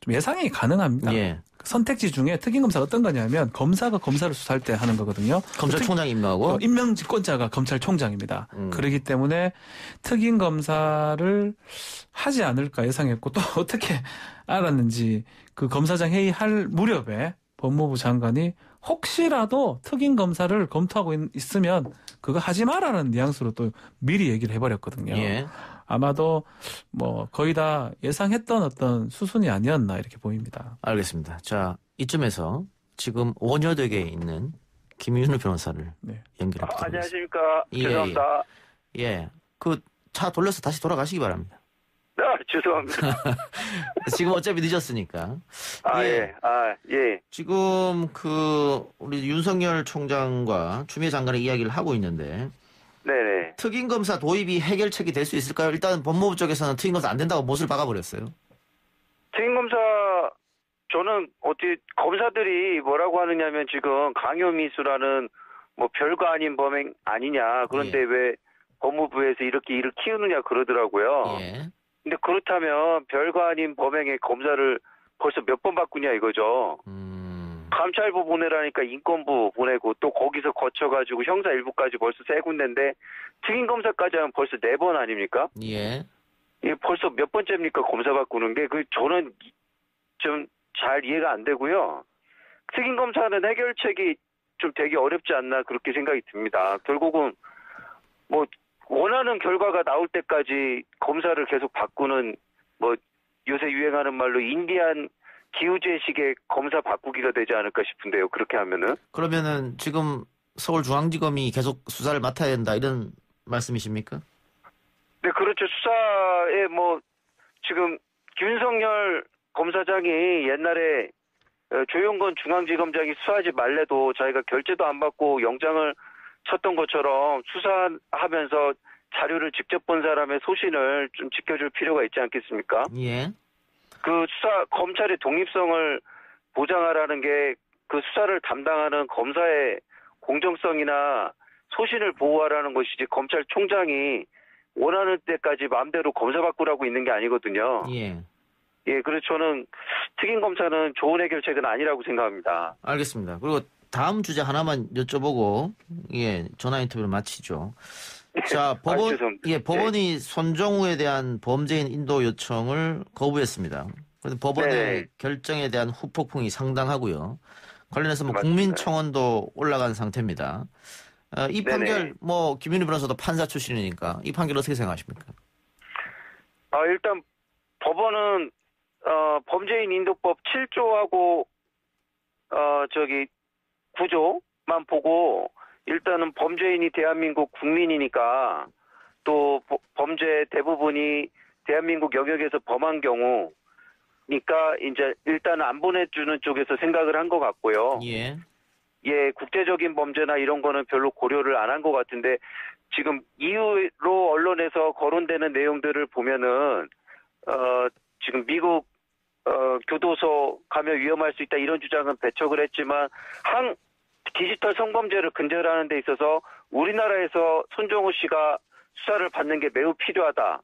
좀 예상이 가능합니다. 예. 선택지 중에 특임 검사가 어떤 거냐면 검사가 검사를 수사할 때 하는 거거든요. 검찰총장이 임명하고 임명권자가 검찰총장입니다. 그렇기 때문에 특임 검사를 하지 않을까 예상했고 또 어떻게 알았는지 그 검사장 회의할 무렵에 법무부 장관이 혹시라도 특임 검사를 검토하고 있으면 그거 하지 마라는 뉘앙스로 또 미리 얘기를 해버렸거든요. 예. 아마도 뭐 거의 다 예상했던 어떤 수순이 아니었나 이렇게 보입니다. 알겠습니다. 자, 이쯤에서 지금 원효대교에 있는 김윤우 변호사를 연결해 보도록 하겠습니다. 안녕하십니까. 죄송합니다. 예. 그 차 돌려서 다시 돌아가시기 바랍니다. 죄송합니다. 지금 어차피 늦었으니까. 예. 지금 우리 윤석열 총장과 추미애 장관의 이야기를 하고 있는데. 네네. 특임검사 도입이 해결책이 될 수 있을까요? 일단 법무부 쪽에서는 특임검사 안 된다고 못을 박아버렸어요. 특임검사, 저는 어떻게, 검사들이 뭐라고 하느냐면 지금 강요미수라는 뭐 별거 아닌 범행 아니냐. 그런데 왜 법무부에서 이렇게 일을 키우느냐 그러더라고요. 예. 근데 그렇다면 별거 아닌 범행에 검사를 벌써 몇 번 바꾸냐 이거죠. 감찰부 보내라니까 인권부 보내고 또 거기서 거쳐가지고 형사 1부까지 벌써 3군데인데 특임검사까지 하면 벌써 4번 아닙니까? 예. 이게 벌써 몇 번째입니까? 검사 바꾸는 게. 저는 좀 잘 이해가 안 되고요. 특임검사는 해결책이 좀 되게 어렵지 않나 그렇게 생각이 듭니다. 결국은 뭐 원하는 결과가 나올 때까지 검사를 계속 바꾸는 뭐 요새 유행하는 말로 인디안 기우제식의 검사 바꾸기가 되지 않을까 싶은데요. 그렇게 하면은. 그러면은 지금 서울중앙지검이 계속 수사를 맡아야 된다 이런 말씀이십니까? 네, 그렇죠. 수사에 뭐 지금 윤석열 검사장이 옛날에 조용건 중앙지검장이 수사하지 말래도 자기가 결재도 안 받고 영장을 쳤던 것처럼 수사하면서 자료를 직접 본 사람의 소신을 좀 지켜줄 필요가 있지 않겠습니까? 예. 그 검찰의 독립성을 보장하라는 게 그 수사를 담당하는 검사의 공정성이나 소신을 보호하라는 것이지 검찰총장이 원하는 때까지 마음대로 검사 바꾸라고 있는 게 아니거든요. 예. 예, 그래서 저는 특임검사는 좋은 해결책은 아니라고 생각합니다. 알겠습니다. 그리고 다음 주제 하나만 여쭤보고, 전화 인터뷰를 마치죠. 자, 법원이 손정우에 대한 범죄인 인도 요청을 거부했습니다. 그런데 법원의 결정에 대한 후폭풍이 상당하고요. 관련해서 국민청원도 올라간 상태입니다. 이 판결, 김윤희 변호사도 판사 출신이니까 이 판결 어떻게 생각하십니까? 일단 법원은 범죄인 인도법 7조하고 9조만 보고 일단은 범죄인이 대한민국 국민이니까 또 범죄 대부분이 대한민국 영역에서 범한 경우니까 이제 일단 안 보내주는 쪽에서 생각을 한 것 같고요. 예, 국제적인 범죄나 이런 거는 별로 고려를 안 한 것 같은데 지금 이후로 언론에서 거론되는 내용들을 보면은 지금 미국 교도소 가면 위험할 수 있다 이런 주장은 배척을 했지만 디지털 성범죄를 근절하는 데 있어서 우리나라에서 손정우 씨가 수사를 받는 게 매우 필요하다.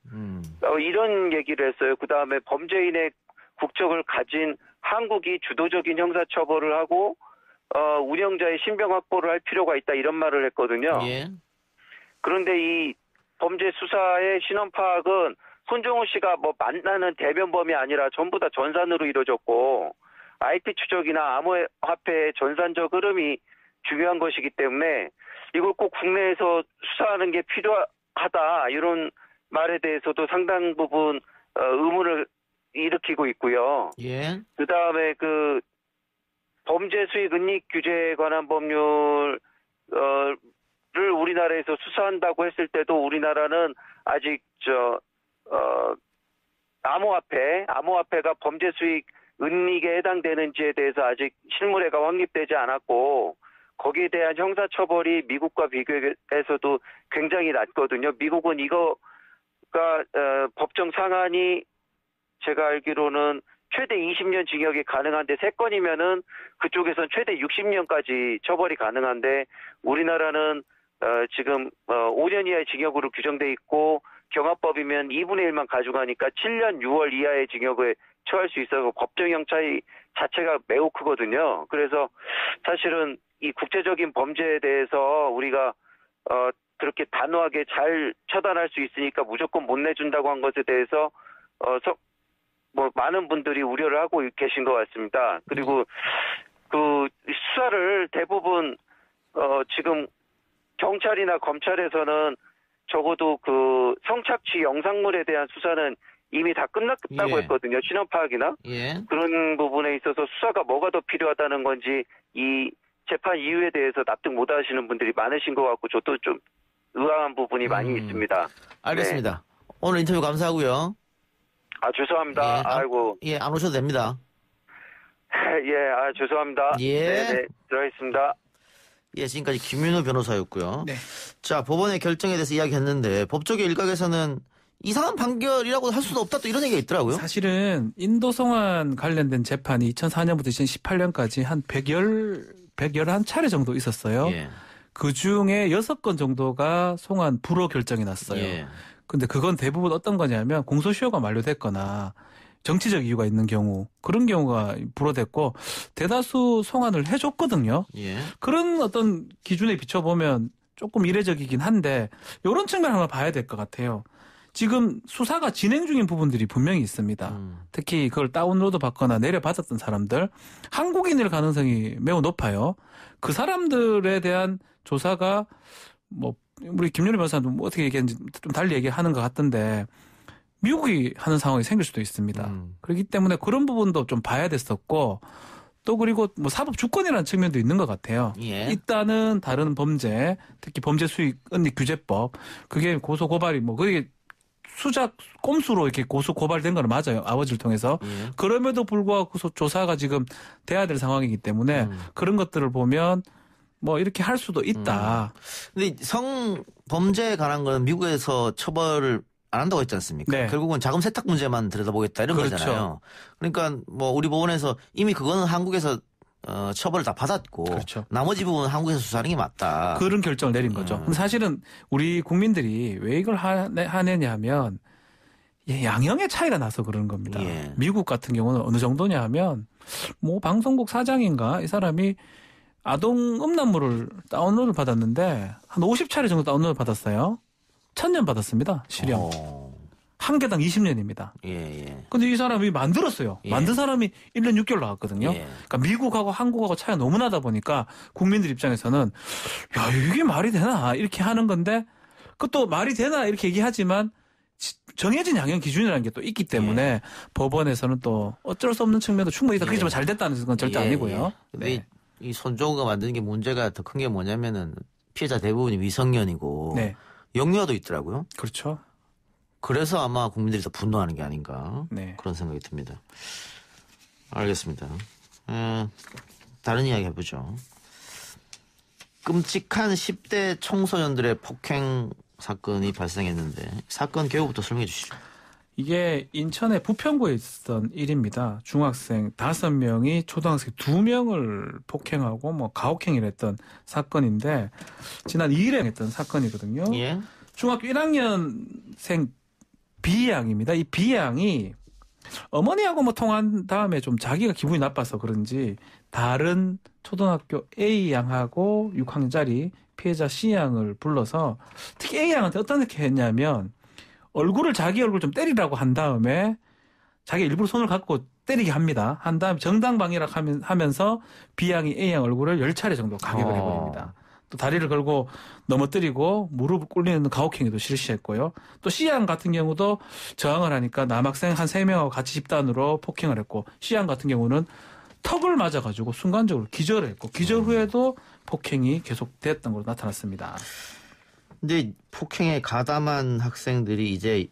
이런 얘기를 했어요. 그다음에 범죄인의 국적을 가진 한국이 주도적인 형사처벌을 하고 운영자의 신병 확보를 할 필요가 있다 이런 말을 했거든요. 그런데 이 범죄 수사의 신원 파악은 손정우 씨가 만나는 대면범이 아니라 전부 다 전산으로 이루어졌고 IP 추적이나 암호화폐의 전산적 흐름이 중요한 것이기 때문에 이걸 꼭 국내에서 수사하는 게 필요하다 이런 말에 대해서도 상당 부분 의문을 일으키고 있고요. 그다음에 범죄 수익 은닉 규제에 관한 법률을 우리나라에서 수사한다고 했을 때도 우리나라는 아직 암호화폐가 범죄 수익 은닉에 해당되는지에 대해서 아직 실무례가 확립되지 않았고 거기에 대한 형사처벌이 미국과 비교해서도 굉장히 낮거든요. 미국은 이거가 법정 상한이 제가 알기로는 최대 20년 징역이 가능한데 3건이면은 그쪽에선 최대 60년까지 처벌이 가능한데 우리나라는 지금 5년 이하의 징역으로 규정돼 있고 경합법이면 2분의 1만 가져가니까 7년 6월 이하의 징역에 처할 수 있어서 법정형 차이 자체가 매우 크거든요. 그래서 사실은 이 국제적인 범죄에 대해서 우리가 그렇게 단호하게 잘 처단할 수 있으니까 무조건 못 내준다고 한 것에 대해서 많은 분들이 우려를 하고 계신 것 같습니다. 그리고 그 수사를 대부분 지금 경찰이나 검찰에서는 적어도 그 성착취 영상물에 대한 수사는 이미 다 끝났다고 했거든요. 신원 파악이나 그런 부분에 있어서 수사가 뭐가 더 필요하다는 건지 이 재판 이유에 대해서 납득 못 하시는 분들이 많으신 것 같고 저도 좀 의아한 부분이 많이 있습니다. 알겠습니다. 네. 오늘 인터뷰 감사하고요. 죄송합니다. 아이고. 안 오셔도 됩니다. 죄송합니다. 네, 들어가겠습니다. 지금까지 김윤호 변호사였고요. 네. 자, 법원의 결정에 대해서 이야기했는데 법조계 일각에서는 이상한 판결이라고 할 수도 없다 또 이런 얘기가 있더라고요. 사실은 인도송환 관련된 재판이 2004년부터 2018년까지 한 111차례 정도 있었어요. 그 중에 6건 정도가 송환 불허 결정이 났어요. 근데 그건 대부분 어떤 거냐면 공소시효가 만료됐거나 정치적 이유가 있는 경우 그런 경우가 불허됐고 대다수 송환을 해줬거든요. 그런 어떤 기준에 비춰보면 조금 이례적이긴 한데 이런 측면 한번 봐야 될 것 같아요. 지금 수사가 진행 중인 부분들이 분명히 있습니다. 특히 그걸 다운로드 받거나 내려받았던 사람들 한국인일 가능성이 매우 높아요. 그 사람들에 대한 조사가 우리 김윤희 변호사도 어떻게 얘기했는지 좀 달리 얘기하는 것 같던데 미국이 하는 상황이 생길 수도 있습니다. 그렇기 때문에 그런 부분도 좀 봐야 됐었고 또 그리고 사법 주권이라는 측면도 있는 것 같아요. 일단은 다른 범죄, 특히 범죄 수익 은닉 규제법 그게 고소 고발이 그게 수작 꼼수로 이렇게 고소 고발된 건 맞아요. 아버지를 통해서. 그럼에도 불구하고 조사가 지금 돼야 될 상황이기 때문에 그런 것들을 보면 이렇게 할 수도 있다. 근데 성범죄에 관한 건 미국에서 처벌을 안 한다고 했지 않습니까? 네. 결국은 자금 세탁 문제만 들여다보겠다 이런 거잖아요. 그러니까 우리 법원에서 이미 그거는 한국에서 처벌을 다 받았고 나머지 부분은 한국에서 수사하는 게 맞다. 그런 결정을 내린 거죠. 근데 사실은 우리 국민들이 왜 이걸 하느냐 하면 양형의 차이가 나서 그러는 겁니다. 미국 같은 경우는 어느 정도냐 하면 방송국 사장인가 이 사람이 아동 음란물을 다운로드 받았는데 한 50차례 정도 다운로드 받았어요. 1000년 받았습니다. 실형. 한 개당 20년입니다. 근데 이 사람이 만들었어요. 만든 사람이 1년 6개월 나왔거든요. 그러니까 미국하고 한국하고 차이가 너무 나다 보니까 국민들 입장에서는 이게 말이 되나 이렇게 하는 건데 그것도 말이 되나 이렇게 얘기하지만 정해진 양형 기준이라는 게 또 있기 때문에 법원에서는 또 어쩔 수 없는 측면도 충분히 있다. 그게 잘 됐다는 건 절대 아니고요. 근데 이 손정우가 만드는 게 문제가 더 큰 게 뭐냐면은 피해자 대부분이 미성년이고 영유아도 있더라고요. 그렇죠. 그래서 아마 국민들이 더 분노하는 게 아닌가 그런 생각이 듭니다. 알겠습니다. 다른 이야기 해보죠. 끔찍한 10대 청소년들의 폭행 사건이 발생했는데 사건 개요부터 설명해 주시죠. 이게 인천의 부평구에 있었던 일입니다. 중학생 5명이 초등학생 2명을 폭행하고 가혹행위를 했던 사건인데 지난 2일에 했던 사건이거든요. 중학교 1학년생 B양입니다. 이 B양이 어머니하고 통화한 다음에 좀 자기가 기분이 나빠서 그런지 다른 초등학교 A양하고 6학년짜리 피해자 C양을 불러서 특히 A양한테 어떻게 했냐면 자기 얼굴 좀 때리라고 한 다음에 자기 일부러 손을 갖고 때리게 합니다. 한 다음에 정당방위라고 하면서 B양이 A양 얼굴을 10차례 정도 가격을 해버립니다. 또 다리를 걸고 넘어뜨리고 무릎을 꿇리는 가혹행위도 실시했고요. 또 C양 같은 경우도 저항을 하니까 남학생 한 3명하고 같이 집단으로 폭행을 했고 C양 같은 경우는 턱을 맞아가지고 순간적으로 기절을 했고 기절 후에도 폭행이 계속됐던 걸로 나타났습니다. 근데 폭행에 가담한 학생들이 이제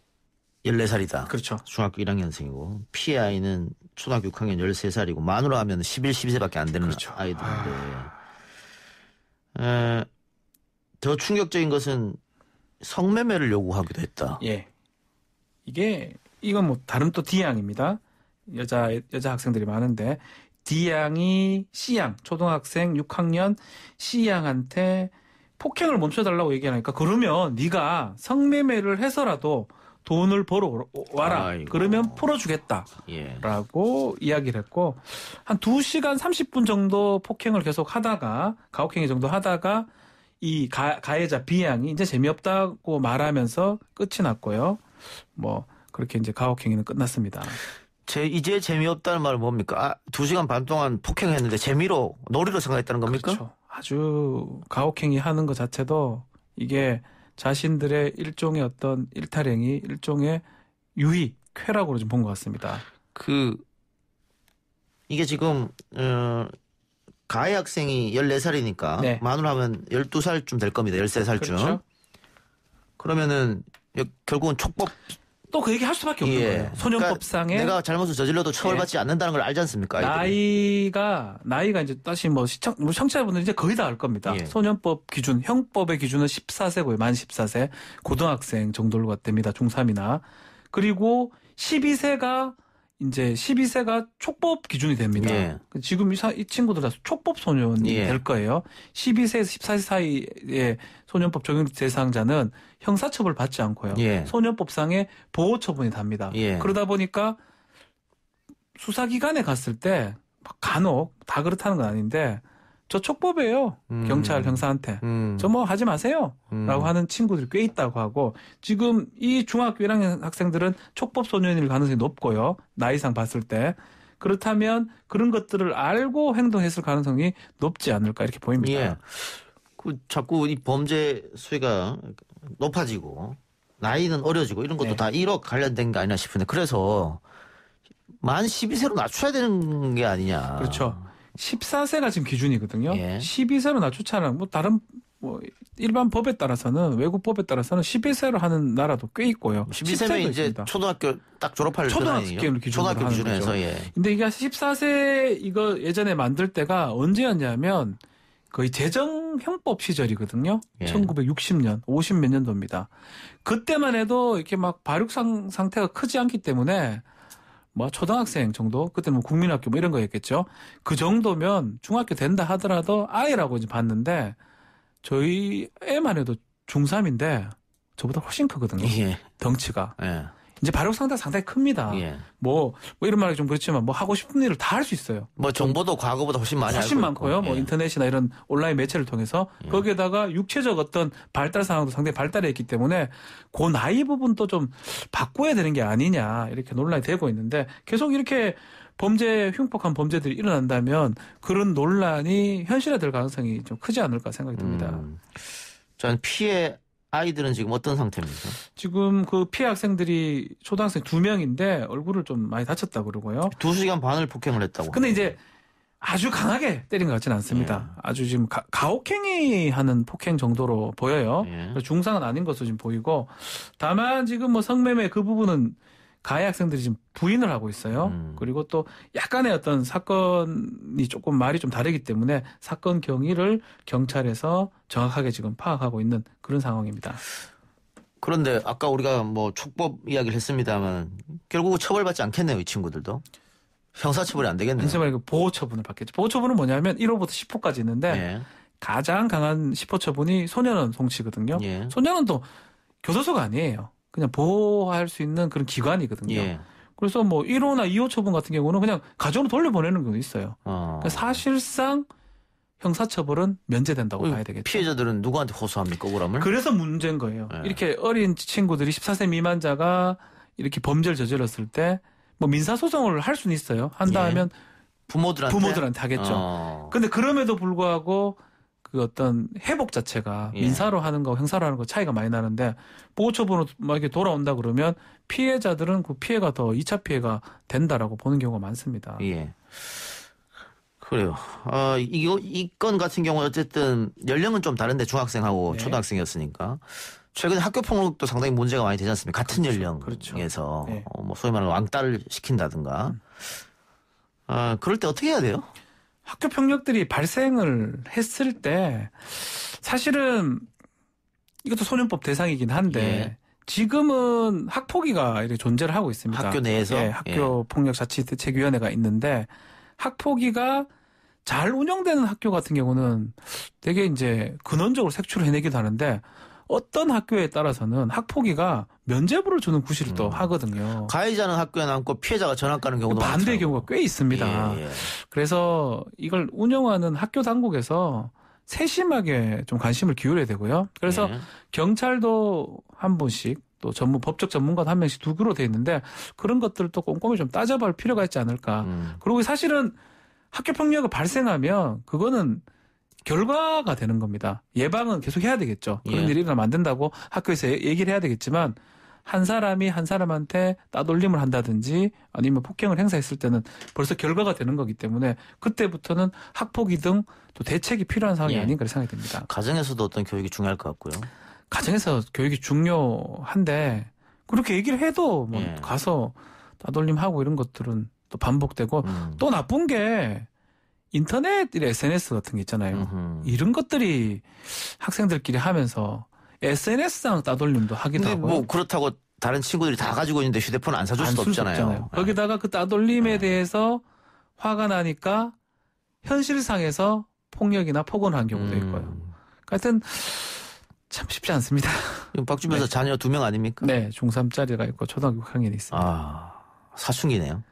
14살이다. 그렇죠. 중학교 1학년생이고 피해 아이는 초등학교 6학년 13살이고 만으로 하면 11, 12세밖에 안 되는 아이들인데 더 충격적인 것은 성매매를 요구하기도 했다. 이건 다른 또 D양입니다. 여자 학생들이 많은데 D양이 C양 초등학생 6학년 C양한테 폭행을 멈춰달라고 얘기하니까 그러면 네가 성매매를 해서라도 돈을 벌어 와라. 아이고. 그러면 풀어주겠다라고 이야기를 했고 한 2시간 30분 정도 폭행을 계속 하다가 가혹행위 정도 하다가 이 가해자 B양이 이제 재미없다고 말하면서 끝이 났고요. 뭐 그렇게 이제 가혹행위는 끝났습니다. 이제 재미없다는 말은 뭡니까? 2시간 반 동안 폭행했는데 재미로 놀이로 생각했다는 겁니까? 그렇죠. 아주 가혹행위 하는 것 자체도 이게 자신들의 일종의 어떤 일탈행위, 일종의 유희, 쾌락으로 좀 본 것 같습니다. 이게 지금 가해 학생이 14살이니까 네. 만으로 하면 12살쯤 될 겁니다. 13살쯤. 그렇죠. 그러면은 결국은 촉법 또 그 얘기 할 수밖에 없는 거예요. 소년법상에 그러니까 내가 잘못을 저질러도 처벌받지 않는다는 걸 알지 않습니까? 아이들이. 나이가 이제 다시 청취자분들 이제 거의 다 알 겁니다. 예. 소년법 기준, 형법의 기준은 14세고요. 만 14세. 고등학생 정도로 됩니다. 중3이나. 그리고 12세가 촉법 기준이 됩니다. 예. 지금 이 친구들 다 촉법 소년이 될 거예요. 12세에서 14세 사이에 소년법 적용 대상자는 형사처벌 받지 않고요. 소년법상의 보호처분이 답니다. 그러다 보니까 수사기관에 갔을 때 간혹 다 그렇다는 건 아닌데 저 촉법이에요. 경찰 형사한테. 저 뭐 하지 마세요. 라고 하는 친구들이 꽤 있다고 하고 지금 이 중학교 1학년 학생들은 촉법 소년일 가능성이 높고요. 나이상 봤을 때. 그렇다면 그런 것들을 알고 행동했을 가능성이 높지 않을까 이렇게 보입니다. 자꾸 이 범죄 수위가 높아지고 나이는 어려지고 이런 것도 다 1억 관련된 게 아니냐 싶은데 그래서 만 12세로 낮춰야 되는 게 아니냐. 그렇죠. 14세가 지금 기준이거든요. 12세로 낮추잖아요. 다른 일반 법에 따라서는 외국 법에 따라서는 12세로 하는 나라도 꽤 있고요. 12세면 이제 있습니다. 초등학교 딱 졸업할 초등학교 기준에서 근데 이게 14세 이거 예전에 만들 때가 언제였냐면 거의 제정형법 시절이거든요. 1960년, 50 몇 년도입니다. 그때만 해도 이렇게 막 발육 상태가 크지 않기 때문에 초등학생 정도, 그때는 국민학교 이런 거였겠죠. 그 정도면 중학교 된다 하더라도 아이라고 이제 봤는데 저희 애만 해도 중3인데 저보다 훨씬 크거든요. 덩치가. 이제 발육 상태가 상당히 큽니다. 뭐 이런 말이 좀 그렇지만 하고 싶은 일을 다 할 수 있어요. 정보도 과거보다 훨씬 많이 알고 훨씬 많고요. 인터넷이나 이런 온라인 매체를 통해서 거기에다가 육체적 어떤 발달 상황도 상당히 발달해 있기 때문에 그 나이 부분도 좀 바꿔야 되는 게 아니냐 이렇게 논란이 되고 있는데 계속 이렇게 흉폭한 범죄들이 일어난다면 그런 논란이 현실화될 가능성이 좀 크지 않을까 생각이 듭니다. 저는 피해 아이들은 지금 어떤 상태입니까? 지금 그 피해 학생들이 초등학생 2명인데 얼굴을 좀 많이 다쳤다고 그러고요. 2시간 반을 폭행을 했다고. 근데 이제 아주 강하게 때린 것 같지는 않습니다. 아주 지금 가혹행위 하는 폭행 정도로 보여요. 중상은 아닌 것으로 지금 보이고 다만 지금 성매매 그 부분은 가해 학생들이 지금 부인을 하고 있어요. 그리고 또 약간의 어떤 사건이 조금 말이 좀 다르기 때문에 사건 경위를 경찰에서 정확하게 지금 파악하고 있는 그런 상황입니다. 그런데 아까 우리가 촉법 이야기를 했습니다만 결국 처벌받지 않겠네요, 이 친구들도. 형사처벌이 안 되겠네요. 형사처벌이 보호처분을 받겠죠. 보호처분은 뭐냐면 1호부터 10호까지 있는데 가장 강한 10호 처분이 소년원 송치거든요. 소년원도 교도소가 아니에요. 그냥 보호할 수 있는 그런 기관이거든요. 그래서 1호나 2호 처분 같은 경우는 그냥 가정으로 돌려보내는 경우도 있어요. 그러니까 사실상 형사처벌은 면제된다고 봐야 되겠죠. 피해자들은 누구한테 호소합니까, 억울함을? 그래서 문제인 거예요. 이렇게 어린 친구들이 14세 미만자가 이렇게 범죄를 저질렀을 때 민사소송을 할 수는 있어요. 한다 하면 부모들한테 하겠죠. 근데 그럼에도 불구하고 그 어떤 회복 자체가 민사로 하는 거 형사로 하는 거 차이가 많이 나는데 보호처분으로 이렇게 돌아온다 그러면 피해자들은 그 피해가 더 2차 피해가 된다라고 보는 경우가 많습니다. 그래요. 이 건 같은 경우 어쨌든 연령은 좀 다른데 중학생하고 초등학생이었으니까 최근에 학교 폭력도 상당히 문제가 많이 되지 않습니까? 같은 연령에서 소위 말하는 왕따를 시킨다든가. 그럴 때 어떻게 해야 돼요? 학교 폭력들이 발생을 했을 때 사실은 이것도 소년법 대상이긴 한데 지금은 학폭위가 이렇게 존재를 하고 있습니다. 학교 내에서? 학교 폭력 자치 대책위원회가 있는데 학폭위가 잘 운영되는 학교 같은 경우는 되게 이제 근원적으로 색출을 해내기도 하는데 어떤 학교에 따라서는 학폭위가 면죄부를 주는 구실을 또 하거든요. 가해자는 학교에 남고 피해자가 전학 가는 경우도 반대의 경우가 꽤 있습니다. 예. 그래서 이걸 운영하는 학교 당국에서 세심하게 좀 관심을 기울여야 되고요. 그래서 경찰도 한 분씩 또 법적 전문가 한 명씩 두기로 돼 있는데 그런 것들을 또 꼼꼼히 좀 따져볼 필요가 있지 않을까. 그리고 사실은 학교 폭력이 발생하면 그거는 결과가 되는 겁니다. 예방은 계속 해야 되겠죠. 그런 일이 일어나면 안 된다고 학교에서 얘기를 해야 되겠지만 한 사람이 한 사람한테 따돌림을 한다든지 아니면 폭행을 행사했을 때는 벌써 결과가 되는 거기 때문에 그때부터는 학폭위 등 또 대책이 필요한 상황이 아닌가 생각이 듭니다. 가정에서도 어떤 교육이 중요할 것 같고요. 가정에서 교육이 중요한데 그렇게 얘기를 해도 뭐 가서 따돌림하고 이런 것들은 또 반복되고 또 나쁜 게 인터넷 SNS 같은 게 있잖아요. 이런 것들이 학생들끼리 하면서 SNS상 따돌림도 하기도 하고. 뭐 그렇다고 다른 친구들이 다 가지고 있는데 휴대폰 안 사줄 수도 없잖아요. 거기다가 그 따돌림에 대해서 화가 나니까 현실상에서 폭력이나 폭언한 경우도 있고요. 하여튼 참 쉽지 않습니다. 박 주변에서 자녀 2명 아닙니까? 네. 중3짜리가 있고 초등학교 6학년이 있습니다. 사춘기네요.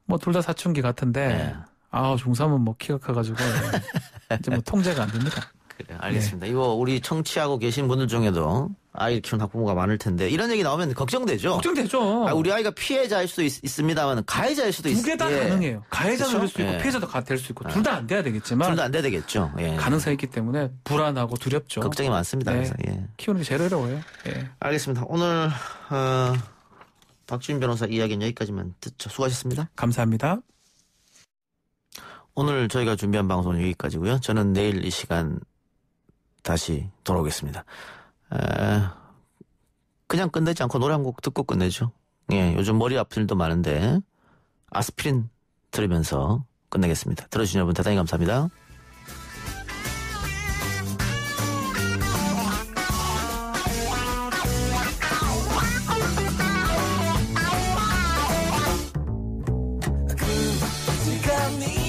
뭐 둘 다 사춘기 같은데 중3은 뭐 키가 커가지고 이제 뭐 통제가 안 됩니다. 그래, 알겠습니다. 이거 우리 청취하고 계신 분들 중에도 아이를 키우는 학부모가 많을 텐데 이런 얘기 나오면 걱정되죠? 걱정되죠. 우리 아이가 피해자일 수도 있습니다만 가해자일 수도 있어요. 두 개 다 가능해요. 가해자도 될 수 있고 피해자도 될 수 있고 둘 다 안 돼야 되겠지만 둘 다 안 돼야 되겠죠. 가능성이 있기 때문에 불안하고 두렵죠. 걱정이 많습니다. 그래서 키우는 게 제일 어려워요. 알겠습니다. 오늘 박주민 변호사 이야기는 여기까지만 듣죠. 수고하셨습니다. 감사합니다. 오늘 저희가 준비한 방송은 여기까지고요. 저는 내일 이 시간 다시 돌아오겠습니다. 그냥 끝내지 않고 노래 한 곡 듣고 끝내죠. 요즘 머리 아픈 일도 많은데 아스피린 들으면서 끝내겠습니다. 들어주신 여러분 대단히 감사합니다. 그 시간이